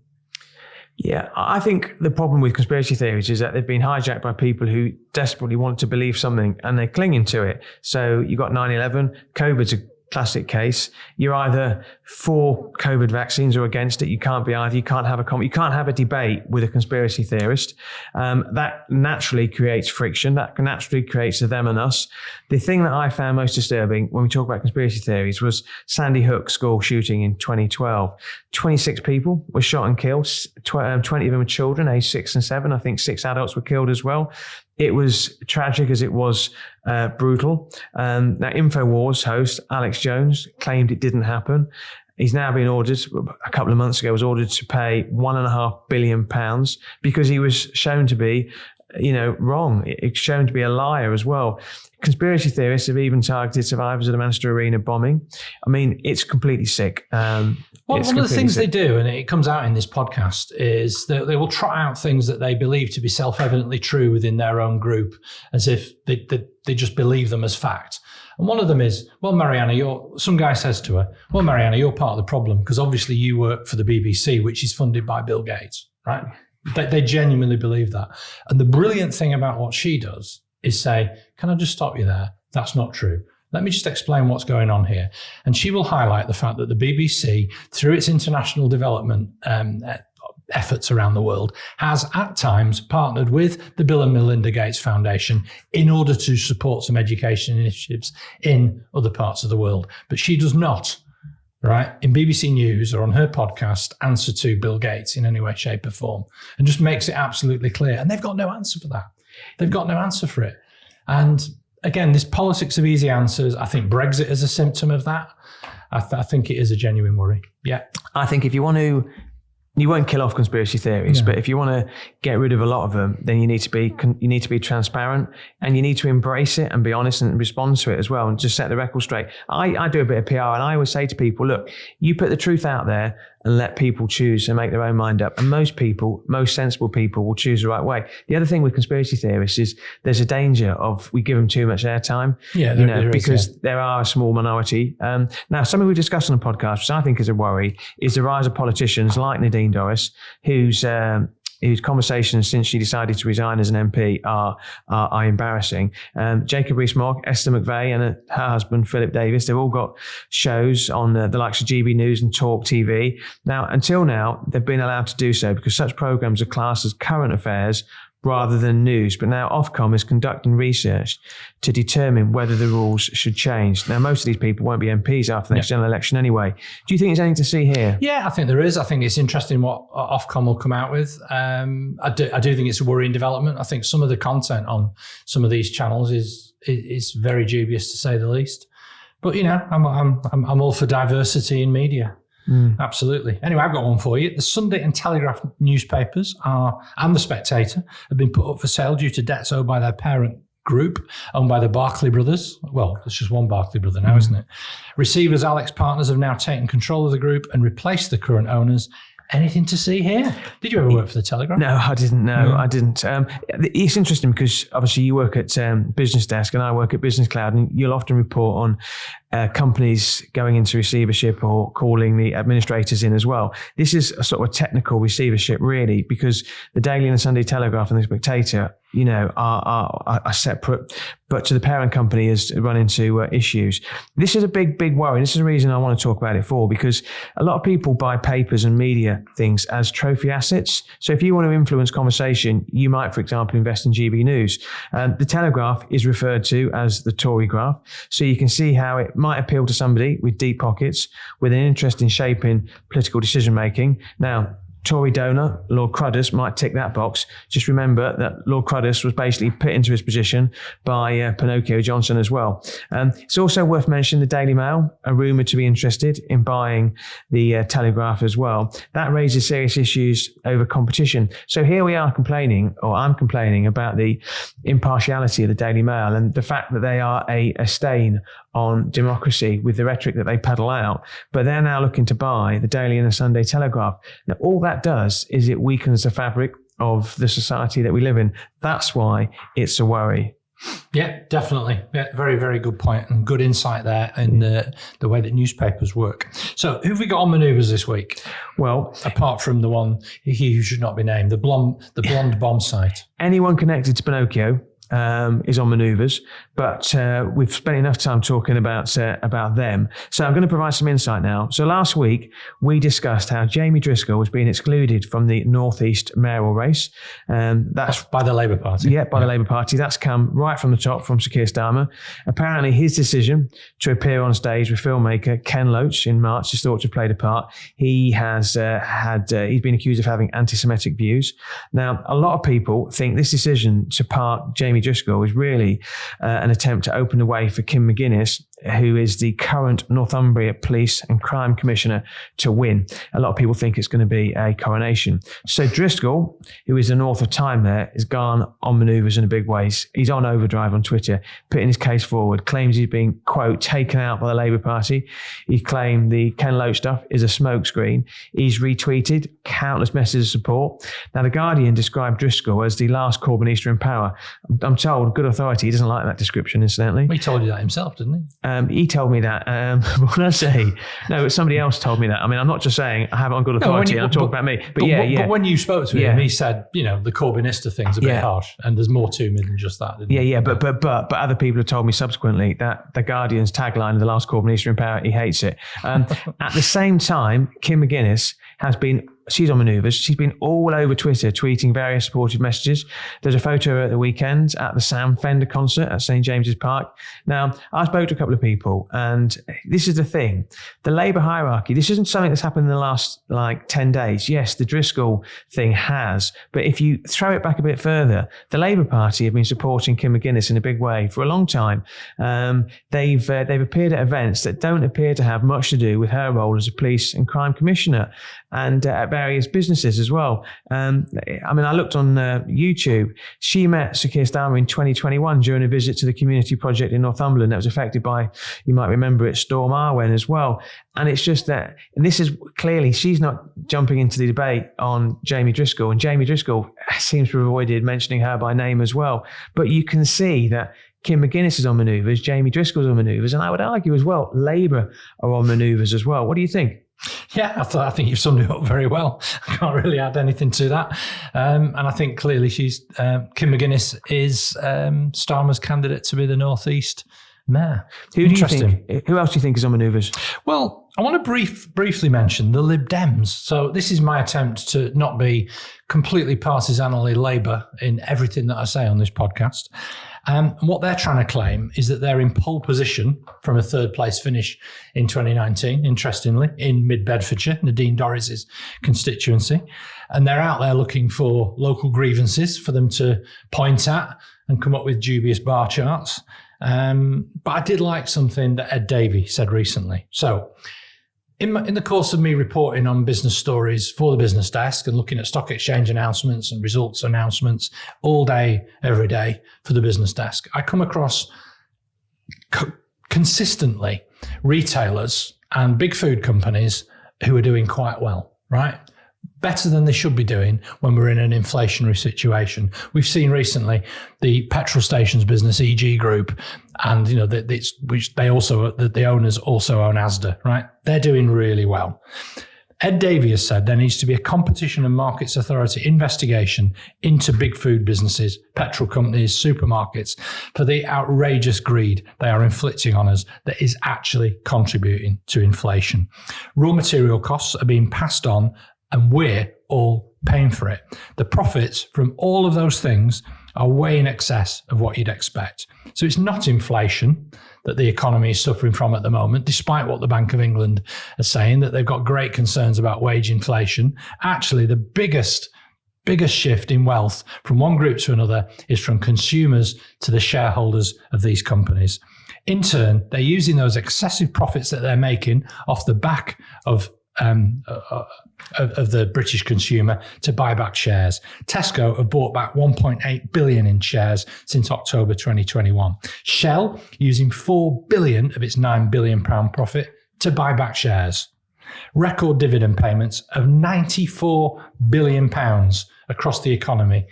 Yeah, I think the problem with conspiracy theories is that they've been hijacked by people who desperately want to believe something and they're clinging to it. So you got 9/11, COVID's a classic case. You're either for COVID vaccines or against it. You can't be either. You can't have a debate with a conspiracy theorist. That naturally creates friction. That naturally creates a them and us. The thing that I found most disturbing when we talk about conspiracy theories was Sandy Hook school shooting in 2012. 26 people were shot and killed. 20 of them were children, aged 6 and 7. I think 6 adults were killed as well. It was tragic as it was brutal. Now, InfoWars host Alex Jones claimed it didn't happen. He's now been ordered, a couple of months ago, was ordered to pay £1.5 billion because he was shown to be, wrong. It's shown to be a liar as well. Conspiracy theorists have even targeted survivors of the Manchester Arena bombing. I mean, it's completely sick. One of the things they do, and it comes out in this podcast, is that they will trot out things that they believe to be self-evidently true within their own group, as if they just believe them as fact. And one of them is, well, Mariana, some guy says to her, well, Mariana, you're part of the problem because obviously you work for the BBC, which is funded by Bill Gates, right? They genuinely believe that. And the brilliant thing about what she does is say, can I just stop you there? That's not true. Let me just explain what's going on here. And she will highlight the fact that the BBC, through its international development efforts around the world, has at times partnered with the Bill and Melinda Gates Foundation in order to support some education initiatives in other parts of the world. But she does not, right, in BBC News or on her podcast, answer to Bill Gates in any way, shape or form, and just makes it absolutely clear. And they've got no answer for that. They've got no answer for it. And again, this politics of easy answers, I think Brexit is a symptom of that. I think it is a genuine worry. Yeah. I think if you want to, you won't kill off conspiracy theories, but if you want to get rid of a lot of them, then you need to be transparent and you need to embrace it and be honest and respond to it as well and just set the record straight. I do a bit of PR and I always say to people, look, you put the truth out there and let people choose and make their own mind up. And most sensible people will choose the right way. The other thing with conspiracy theorists is there's a danger of we give them too much airtime, because there are a small minority. Now, something we've discussed on the podcast, which I think is a worry, is the rise of politicians like Nadine Dorries, whose conversations since she decided to resign as an MP are embarrassing. Jacob Rees-Mogg, Esther McVeigh and her husband, Philip Davis, they've all got shows on the likes of GB News and Talk TV. Now, until now, they've been allowed to do so because such programmes are classed as current affairs rather than news. But now Ofcom is conducting research to determine whether the rules should change. Now, most of these people won't be MPs after the next general election anyway. Do you think there's anything to see here? Yeah, I think there is. I think it's interesting what Ofcom will come out with. I do think it's a worrying development. I think some of the content on some of these channels is very dubious, to say the least. But, I'm all for diversity in media. Absolutely. Anyway, I've got one for you. The Sunday and Telegraph newspapers and The Spectator have been put up for sale due to debts owed by their parent group owned by the Barclay brothers. Well, there's just one Barclay brother now, isn't it? Receivers Alex Partners have now taken control of the group and replaced the current owners. Anything to see here? Did you ever work for the Telegraph? No, I didn't. No, I didn't. It's interesting because obviously you work at Business Desk and I work at Business Cloud, and you'll often report on companies going into receivership or calling the administrators in as well. This is a sort of a technical receivership, really, because the Daily and the Sunday Telegraph and the Spectator, are separate, but to the parent company has run into issues. This is a big worry. This is the reason I want to talk about it because a lot of people buy papers and media things as trophy assets. So if you want to influence conversation, you might, for example, invest in GB News. The Telegraph is referred to as the Tory graph. So you can see how it might appeal to somebody with deep pockets, with an interest in shaping political decision making. Now, Tory donor, Lord Cruddas, might tick that box. Just remember that Lord Cruddas was basically put into his position by Pinnochio Johnson as well. It's also worth mentioning the Daily Mail are rumoured to be interested in buying the Telegraph as well. That raises serious issues over competition. So here we are complaining, or I'm complaining, about the impartiality of the Daily Mail and the fact that they are a stain on democracy with the rhetoric that they peddle out, but they're now looking to buy the Daily and the Sunday Telegraph. Now, all that does is it weakens the fabric of the society that we live in. That's why it's a worry. Yeah, definitely. Yeah, very, very good point and good insight there in the way that newspapers work. So who have we got on manoeuvres this week? Well, apart from the one who should not be named, the blonde bomb site. Anyone connected to Pinnochio is on manoeuvres, but we've spent enough time talking about them. So I'm going to provide some insight now. So last week, we discussed how Jamie Driscoll was being excluded from the North East mayoral race. That's by the Labour Party. Yeah, by the Labour Party. That's come right from the top, from Sir Keir Starmer. Apparently, his decision to appear on stage with filmmaker Ken Loach in March is thought to have played a part. He has he's been accused of having anti-Semitic views. Now, a lot of people think this decision to park Jamie Driscoll is really an attempt to open the way for Kim McGuinness, who is the current Northumbria Police and Crime Commissioner, to win. A lot of people think it's going to be a coronation. So Driscoll, who is the North of Tyne there, has gone on manoeuvres in a big ways. He's on overdrive on Twitter, putting his case forward, claims he's been, quote, taken out by the Labour Party. He claimed the Ken Loach stuff is a smokescreen. He's retweeted countless messages of support. Now, The Guardian described Driscoll as the last Corbynista in power. I'm told, good authority, he doesn't like that description, incidentally. He told you that himself, didn't he? He told me that. When I say, no, but somebody else told me that. I mean, I'm not just saying I have it on good authority, I'm talking about me. But But when you spoke to him, he said, the Corbynista thing's a bit harsh and there's more to me than just that. But other people have told me subsequently that The Guardian's tagline of the last Corbynista in power, he hates it. At the same time, Kim McGuinness she's on manoeuvres. She's been all over Twitter tweeting various supportive messages. There's a photo of her at the weekend at the Sam Fender concert at St. James's Park. Now, I spoke to a couple of people, and this is the thing. The Labour hierarchy, this isn't something that's happened in the last 10 days. Yes, the Driscoll thing has, but if you throw it back a bit further, the Labour Party have been supporting Kim McGuinness in a big way for a long time. They've appeared at events that don't appear to have much to do with her role as a police and crime commissioner, and at various businesses as well. I looked on YouTube. She met Sir Keir Starmer in 2021 during a visit to the community project in Northumberland that was affected by, you might remember it, Storm Arwen as well. And it's just that, and this is clearly, she's not jumping into the debate on Jamie Driscoll, and Jamie Driscoll seems to have avoided mentioning her by name as well. But you can see that Kim McGuinness is on manoeuvres, Jamie Driscoll's on manoeuvres, and I would argue as well, Labour are on manoeuvres as well. What do you think? Yeah, I think you've summed it up very well. I can't really add anything to that. And I think clearly Kim McGuinness is Starmer's candidate to be the North East mayor. Who else do you think is on manoeuvres? Well, I want to briefly mention the Lib Dems. So this is my attempt to not be completely partisanly Labour in everything that I say on this podcast. And what they're trying to claim is that they're in pole position from a third place finish in 2019, interestingly, in mid-Bedfordshire, Nadine Dorris's constituency. And they're out there looking for local grievances for them to point at and come up with dubious bar charts. But I did like something that Ed Davey said recently. So in the course of me reporting on business stories for the business desk and looking at stock exchange announcements and results announcements all day, every day for the business desk, I come across consistently retailers and big food companies who are doing quite well, right? Better than they should be doing when we're in an inflationary situation. We've seen recently the petrol stations business, EG Group, and the owners also own Asda, right? They're doing really well. Ed Davey has said there needs to be a Competition and Markets Authority investigation into big food businesses, petrol companies, supermarkets, for the outrageous greed they are inflicting on us that is actually contributing to inflation. Raw material costs are being passed on and we're all paying for it. The profits from all of those things are way in excess of what you'd expect. So it's not inflation that the economy is suffering from at the moment, despite what the Bank of England are saying, that they've got great concerns about wage inflation. Actually, the biggest shift in wealth from one group to another is from consumers to the shareholders of these companies. In turn, they're using those excessive profits that they're making off the back of the British consumer to buy back shares. Tesco have bought back 1.8 billion in shares since October 2021. Shell using 4 billion of its 9 billion pound profit to buy back shares. Record dividend payments of 94 billion pounds across the economy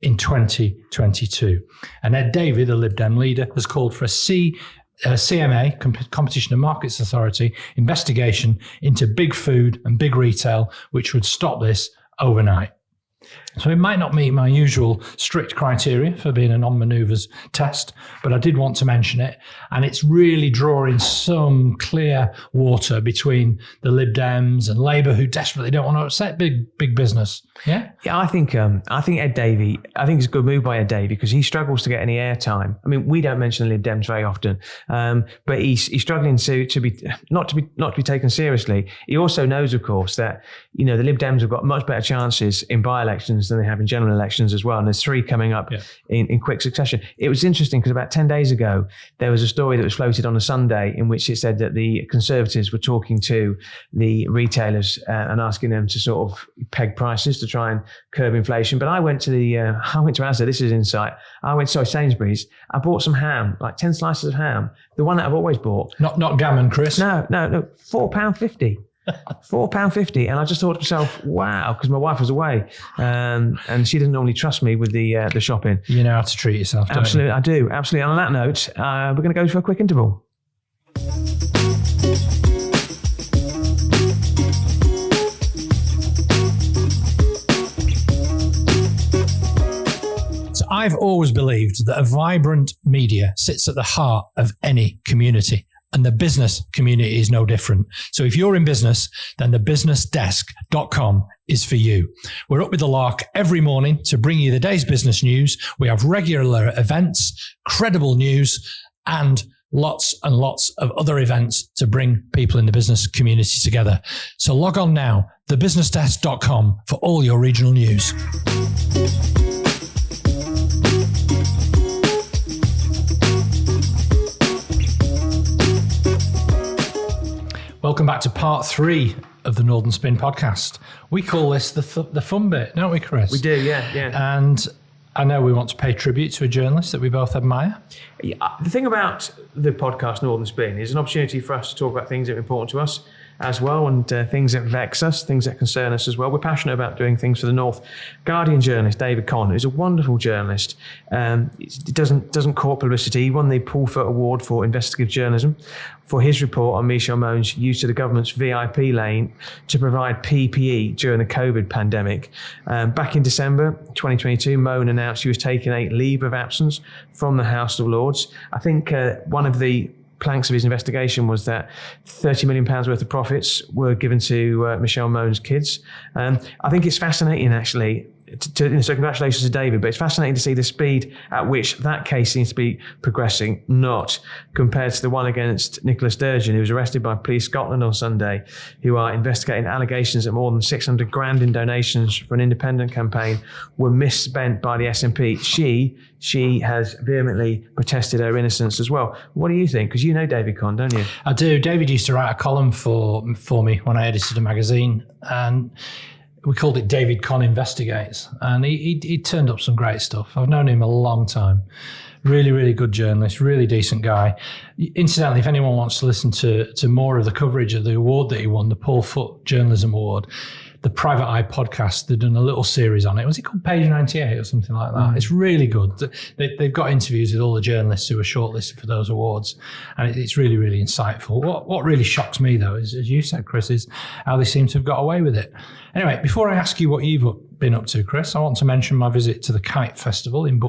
in 2022. And Ed Davey, the Lib Dem leader, has called for a CMA, Competition and Markets Authority, investigation into big food and big retail, which would stop this overnight. So it might not meet my usual strict criteria for being a non-manoeuvres test, but I did want to mention it. And it's really drawing some clear water between the Lib Dems and Labour, who desperately don't want to upset big business. Yeah? Yeah, I think Ed Davey, I think it's a good move by Ed Davey because he struggles to get any airtime. I mean, we don't mention the Lib Dems very often, but he's struggling to be not to be taken seriously. He also knows, of course, that the Lib Dems have got much better chances in by-elections than they have in general elections as well. And there's 3 coming up in quick succession. It was interesting because about 10 days ago, there was a story that was floated on a Sunday in which it said that the Conservatives were talking to the retailers and asking them to sort of peg prices to try and curb inflation. But I went to Asda, this is insight. Sainsbury's. I bought some ham, like 10 slices of ham. The one that I've always bought. Not gammon, Chris. No, £4.50. £4.50, and I just thought to myself, wow, because my wife was away, and she didn't normally trust me with the shopping. You know how to treat yourself, don't Absolutely, you? I do. Absolutely. And on that note, we're going to go for a quick interval. So I've always believed that a vibrant media sits at the heart of any community. And the business community is no different. So if you're in business, then thebusinessdesk.com is for you. We're up with the lark every morning to bring you the day's business news. We have regular events, credible news, and lots and lots of other events to bring people in the business community together. So log on now, thebusinessdesk.com, for all your regional news. Welcome back to part 3 of the Northern Spin podcast. We call this the fun bit, don't we, Chris? We do, yeah. And I know we want to pay tribute to a journalist that we both admire. Yeah, the thing about the podcast Northern Spin is an opportunity for us to talk about things that are important to us as well, and things that vex us, things that concern us as well. We're passionate about doing things for the North. Guardian journalist David Conn, who's a wonderful journalist, he doesn't court publicity. He won the Paul Foot Award for investigative journalism for his report on Michelle Moan's use of the government's VIP lane to provide PPE during the COVID pandemic. Back in December 2022, Moan announced she was taking a leave of absence from the House of Lords. I think one of the planks of his investigation was that £30 million worth of profits were given to Michelle Moan's kids. I think it's fascinating, actually. So congratulations to David, but it's fascinating to see the speed at which that case seems to be progressing, not compared to the one against Nicola Sturgeon, who was arrested by Police Scotland on Sunday, who are investigating allegations that more than 600 grand in donations for an independent campaign were misspent by the SNP. She has vehemently protested her innocence as well. What do you think? Because you know David Conn, don't you? I do. David used to write a column for me when I edited a magazine, and we called it David Conn Investigates, and he turned up some great stuff. I've known him a long time. Really, really good journalist, really decent guy. Incidentally, if anyone wants to listen to more of the coverage of the award that he won, the Paul Foot Journalism Award, the Private Eye podcast, they've done a little series on it. Was it called Page 98 or something like that? It's really good. They've got interviews with all the journalists who were shortlisted for those awards, and it's really, really insightful. What really shocks me, though, is, as you said, Chris, is how they seem to have got away with it. Anyway, before I ask you what you've been up to, Chris, I want to mention my visit to the Kite Festival in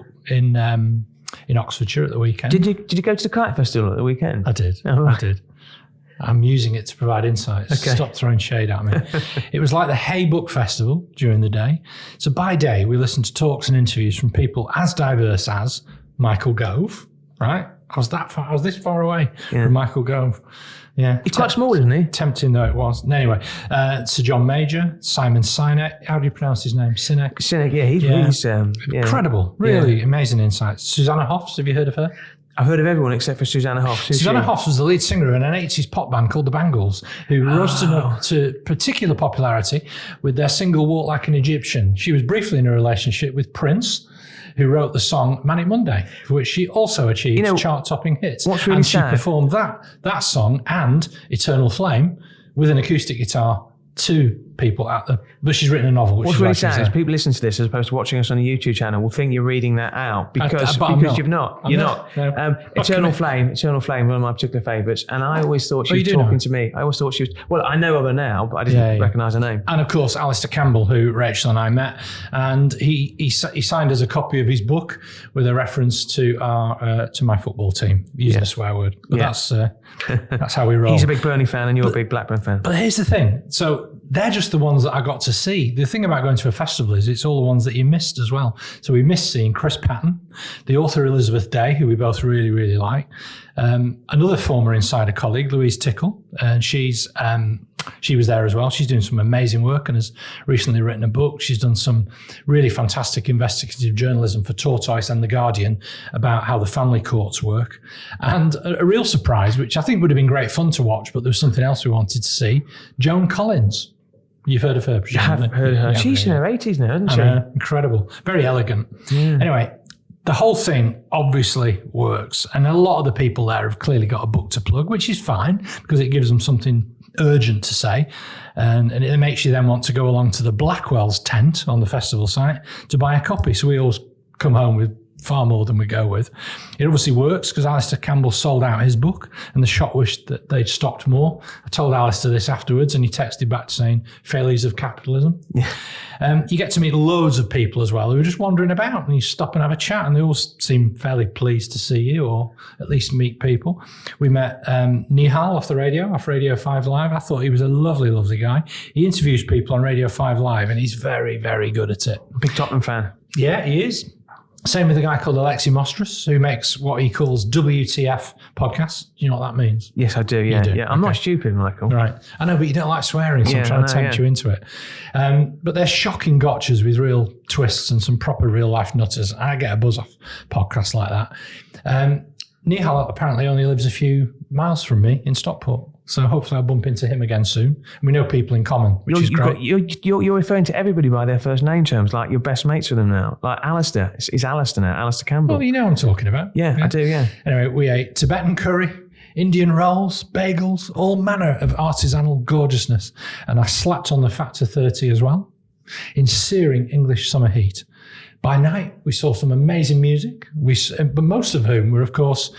Oxfordshire at the weekend. Did you go to the Kite Festival at the weekend? I did. Oh, right. I did. I'm using it to provide insights. Okay. Stop throwing shade at me. It was like the Hay Book Festival during the day. So by day, we listened to talks and interviews from people as diverse as Michael Gove, right? I was this far away from Michael Gove. Yeah. He's quite small, isn't he? Tempting though it was. Anyway, Sir John Major, Simon Sinek. How do you pronounce his name? Sinek? Sinek, he's incredible. Really amazing insights. Susanna Hoffs, have you heard of her? I've heard of everyone except for Susanna Hoffs. Susanna Hoffs was the lead singer in an 80s pop band called the Bangles, who rose to particular popularity with their single Walk Like an Egyptian. She was briefly in a relationship with Prince, who wrote the song Manic Monday, for which she also achieved chart-topping hits. What's really and sad? She performed that song and Eternal Flame with an acoustic guitar to people but she's written a novel. Which What's is really like sad is people listen to this as opposed to watching us on a YouTube channel will think you're reading that out because you've not. You're not. No. Eternal Flame, one of my particular favourites. And I always thought she was talking to me. I always thought she was, well, I know of her now, but I didn't recognise her name. And of course, Alastair Campbell, who Rachel and I met, and he signed us a copy of his book with a reference to my football team, using a swear word. But that's how we roll. He's a big Burnley fan and you're a big Blackburn fan. But here's the thing. So they're just the ones that I got to see. The thing about going to a festival is it's all the ones that you missed as well. So we missed seeing Chris Patton, the author Elizabeth Day, who we both really, really like. Another former Insider colleague, Louise Tickle, and she was there as well. She's doing some amazing work and has recently written a book. She's done some really fantastic investigative journalism for Tortoise and The Guardian about how the family courts work. And a real surprise, which I think would have been great fun to watch, but there was something else we wanted to see, Joan Collins. You've heard of her, presumably? I've heard of her. She's in her 80s now, isn't she? Incredible. Very elegant. Yeah. Anyway, the whole thing obviously works. And a lot of the people there have clearly got a book to plug, which is fine because it gives them something urgent to say. And it makes you then want to go along to the Blackwell's tent on the festival site to buy a copy. So we always come home with far more than we go with. It obviously works because Alastair Campbell sold out his book and the shop wished that they'd stocked more. I told Alastair this afterwards and he texted back saying, failures of capitalism. Yeah. You get to meet loads of people as well who are just wandering about and you stop and have a chat and they all seem fairly pleased to see you or at least meet people. We met Nihal off Radio 5 Live. I thought he was a lovely, lovely guy. He interviews people on Radio 5 Live and he's very, very good at it. Big Tottenham fan. Yeah, he is. Same with a guy called Alexi Mostras, who makes what he calls WTF podcasts. Do you know what that means? Yes, I do. Yeah, you do? Yeah. I'm not stupid, Michael. Right. I know, but you don't like swearing, so I'm trying to tempt you into it. But they're shocking gotchas with real twists and some proper real life nutters. I get a buzz off podcasts like that. Nihal apparently only lives a few miles from me in Stockport. So hopefully I'll bump into him again soon. And we know people in common, which is great. You're referring to everybody by their first name terms, like you're best mates with them now. Like Alastair. It's Alastair now, Alastair Campbell. Well, you know what I'm talking about. Yeah, I do, yeah. Anyway, we ate Tibetan curry, Indian rolls, bagels, all manner of artisanal gorgeousness. And I slapped on the Factor 30 as well in searing English summer heat. By night, we saw some amazing music, but most of whom were, of course,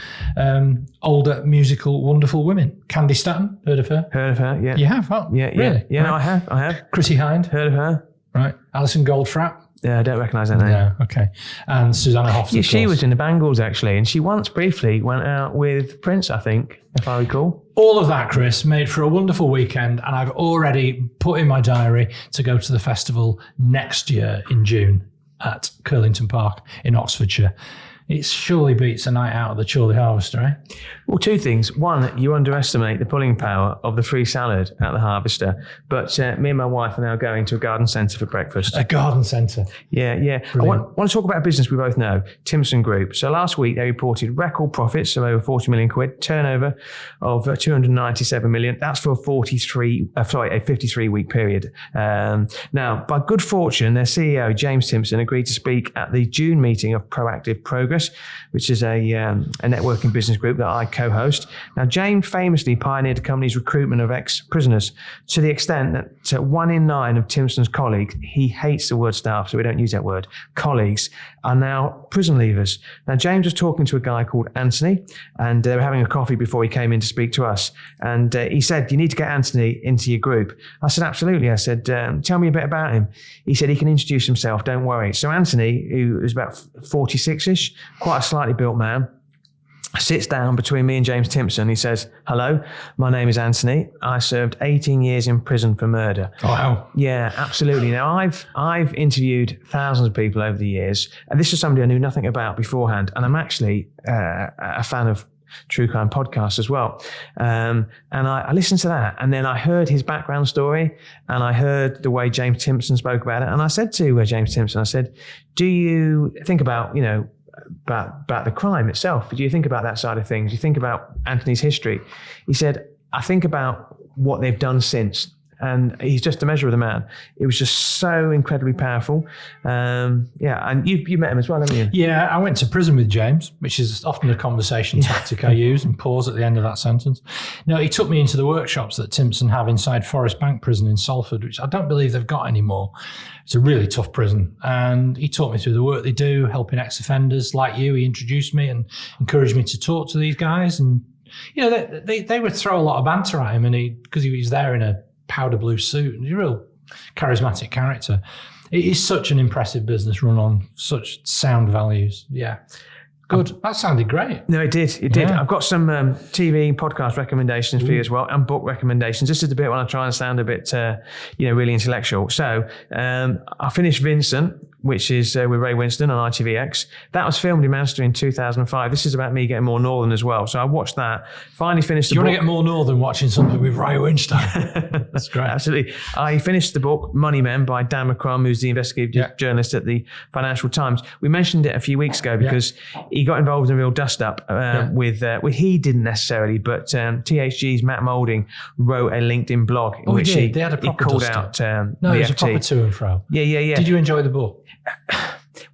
older, musical, wonderful women. Candy Staton, heard of her? Heard of her, yeah. You have? Oh, yeah. Really? Yeah, no, I have. Chrissy Hind? Heard of her. Right. Alison Goldfrapp? Yeah, I don't recognise that name. No, okay. And Susanna Hoffs, yeah, she was in the Bangles, actually, and she once briefly went out with Prince, I think, if I recall. All of that, Chris, made for a wonderful weekend, and I've already put in my diary to go to the festival next year in June at Curlington Park in Oxfordshire. It surely beats a night out at the Chorley Harvester, eh? Well, two things. One, you underestimate the pulling power of the free salad at the Harvester. But me and my wife are now going to a garden centre for breakfast. A garden centre? Yeah. I want to talk about a business we both know, Timson Group. So last week they reported record profits of over 40 million quid, turnover of 297 million. That's for a 53-week period. Now, by good fortune, their CEO, James Timpson, agreed to speak at the June meeting of Proactive Progress, which is a networking business group that I co-host. Now, James famously pioneered the company's recruitment of ex-prisoners to the extent that 1 in 9 of Timpson's colleagues, he hates the word staff, so we don't use that word, colleagues, are now prison leavers. Now, James was talking to a guy called Anthony, and they were having a coffee before he came in to speak to us. And he said, you need to get Anthony into your group. I said, absolutely. I said, tell me a bit about him. He said, he can introduce himself, don't worry. So Anthony, who is about 46-ish, quite a slightly built man, sits down between me and James Timpson. He says, "Hello, my name is Anthony. I served 18 years in prison for murder." Oh, wow. Yeah, absolutely. Now, I've interviewed thousands of people over the years, and this is somebody I knew nothing about beforehand. And I'm actually a fan of true crime podcasts as well. And I listened to that, and then I heard his background story, and I heard the way James Timpson spoke about it. And I said to James Timpson, I said, "Do you think about, about the crime itself? Do you think about that side of things? Do you think about Anthony's history?" He said, "I think about what they've done since." And he's just a measure of the man. It was just so incredibly powerful. And you met him as well, haven't you? Yeah, I went to prison with James, which is often a conversation tactic I use, and pause at the end of that sentence. No, he took me into the workshops that Timpson have inside Forest Bank Prison in Salford, which I don't believe they've got anymore. It's a really tough prison. And he taught me through the work they do, helping ex-offenders like you. He introduced me and encouraged me to talk to these guys. And, they would throw a lot of banter at him, and because he was there in a powder blue suit, and he's a real charismatic character. It is such an impressive business run on such sound values. Yeah. Good. That sounded great. No, it did. It did. I've got some TV podcast recommendations for you as well, and book recommendations. This is the bit when I try and sound a bit, really intellectual. So I finished Vincent, which is with Ray Winston on ITVX. That was filmed in Manchester in 2005. This is about me getting more northern as well. So I watched that. Finally finished the book. You want to get more northern watching something with Ray Winston? That's great. Absolutely. I finished the book Money Men by Dan McCrum, who's the investigative journalist at the Financial Times. We mentioned it a few weeks ago because he got involved in a real dust-up with he didn't necessarily, but THG's Matt Moulding wrote a LinkedIn blog in which he had a proper called out it was a proper to and fro. Yeah. Did you enjoy the book?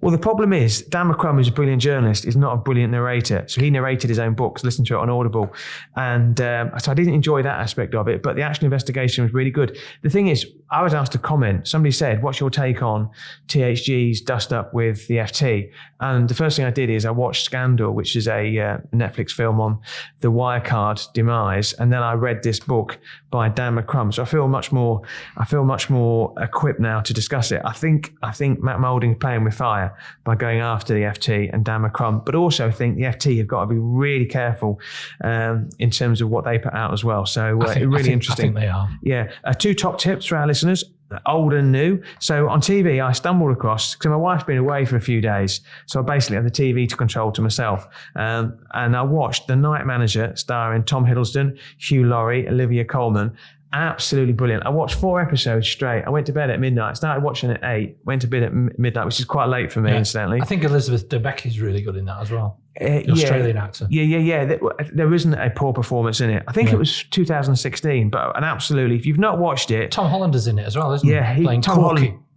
Well, the problem is Dan McCrum, who's a brilliant journalist, is not a brilliant narrator. So he narrated his own books, listened to it on Audible. And so I didn't enjoy that aspect of it, but the actual investigation was really good. The thing is, I was asked to comment. Somebody said, "What's your take on THG's dust up with the FT?" And the first thing I did is I watched Scandal, which is a Netflix film on the Wirecard demise. And then I read this book by Dan McCrum. So I feel much more equipped now to discuss it. I think Matt Moulding's playing with fire by going after the FT and Dan McCrum, but also think the FT have got to be really careful in terms of what they put out as well. So interesting. I think they are. Yeah. 2 top tips for our listeners, old and new. So on TV, I stumbled across, because my wife's been away for a few days, so I basically had the TV to control to myself. And I watched The Night Manager, starring Tom Hiddleston, Hugh Laurie, Olivia Colman. Absolutely brilliant. I watched 4 episodes straight. I went to bed at midnight, started watching at 8, went to bed at midnight, which is quite late for me, incidentally. I think Elizabeth Debicki's really good in that as well. The Australian actor. Yeah. There isn't a poor performance in it. I think it was 2016, but if you've not watched it. Tom Hollander's in it as well, isn't he? Yeah,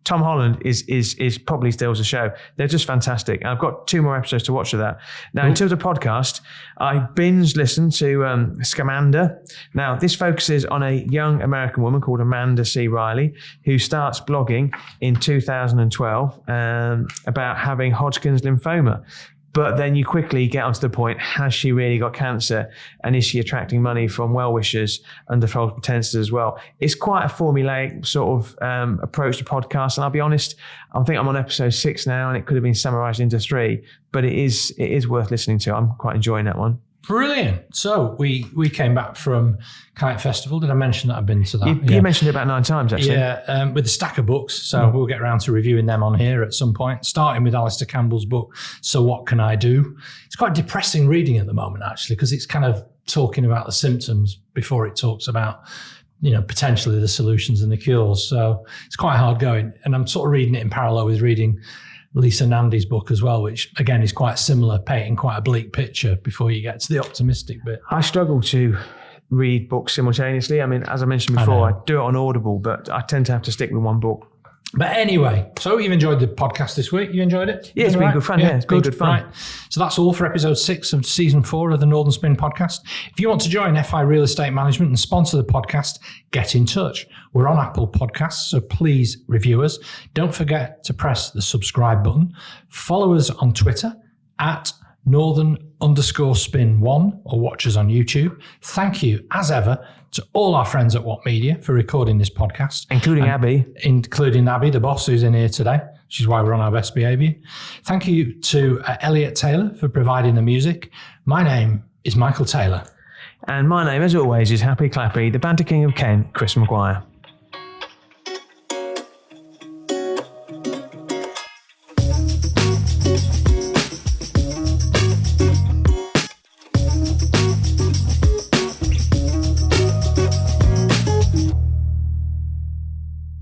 Tom Holland is probably steals the show. They're just fantastic. And I've got 2 more episodes to watch of that. Now, in terms of podcast, I binge listened to Scamander. Now, this focuses on a young American woman called Amanda C. Riley, who starts blogging in 2012 about having Hodgkin's lymphoma. But then you quickly get onto the point, has she really got cancer? And is she attracting money from well-wishers under false pretenses as well? It's quite a formulaic sort of approach to podcasts. And I'll be honest, I think I'm on episode 6 now, and it could have been summarized into 3. But it is worth listening to. I'm quite enjoying that one. Brilliant. So we came back from Kite Festival. Did I mention that I've been to that? You mentioned it about 9 times, actually. Yeah, with a stack of books. So we'll get around to reviewing them on here at some point, starting with Alastair Campbell's book, So What Can I Do? It's quite depressing reading at the moment, actually, because it's kind of talking about the symptoms before it talks about, potentially the solutions and the cures. So it's quite hard going. And I'm sort of reading it in parallel with reading Lisa Nandy's book as well, which again is quite similar, painting quite a bleak picture before you get to the optimistic bit. I struggle to read books simultaneously. I mean, as I mentioned before, I do it on Audible, but I tend to have to stick with one book. But anyway, so you've enjoyed the podcast this week? You enjoyed it? Yeah, it's been good fun. Yeah, it's been good fun. Right. So that's all for episode 6 of season 4 of the Northern Spin podcast. If you want to join FI Real Estate Management and sponsor the podcast, get in touch. We're on Apple Podcasts, so please review us. Don't forget to press the subscribe button. Follow us on Twitter at Northern_Spin1 or watch us on YouTube. Thank you, as ever, to all our friends at What Media for recording this podcast. Including Abby, the boss who's in here today, which is why we're on our best behaviour. Thank you to Elliot Taylor for providing the music. My name is Michael Taylor. And my name, as always, is Happy Clappy, the banter king of Kent, Chris Maguire.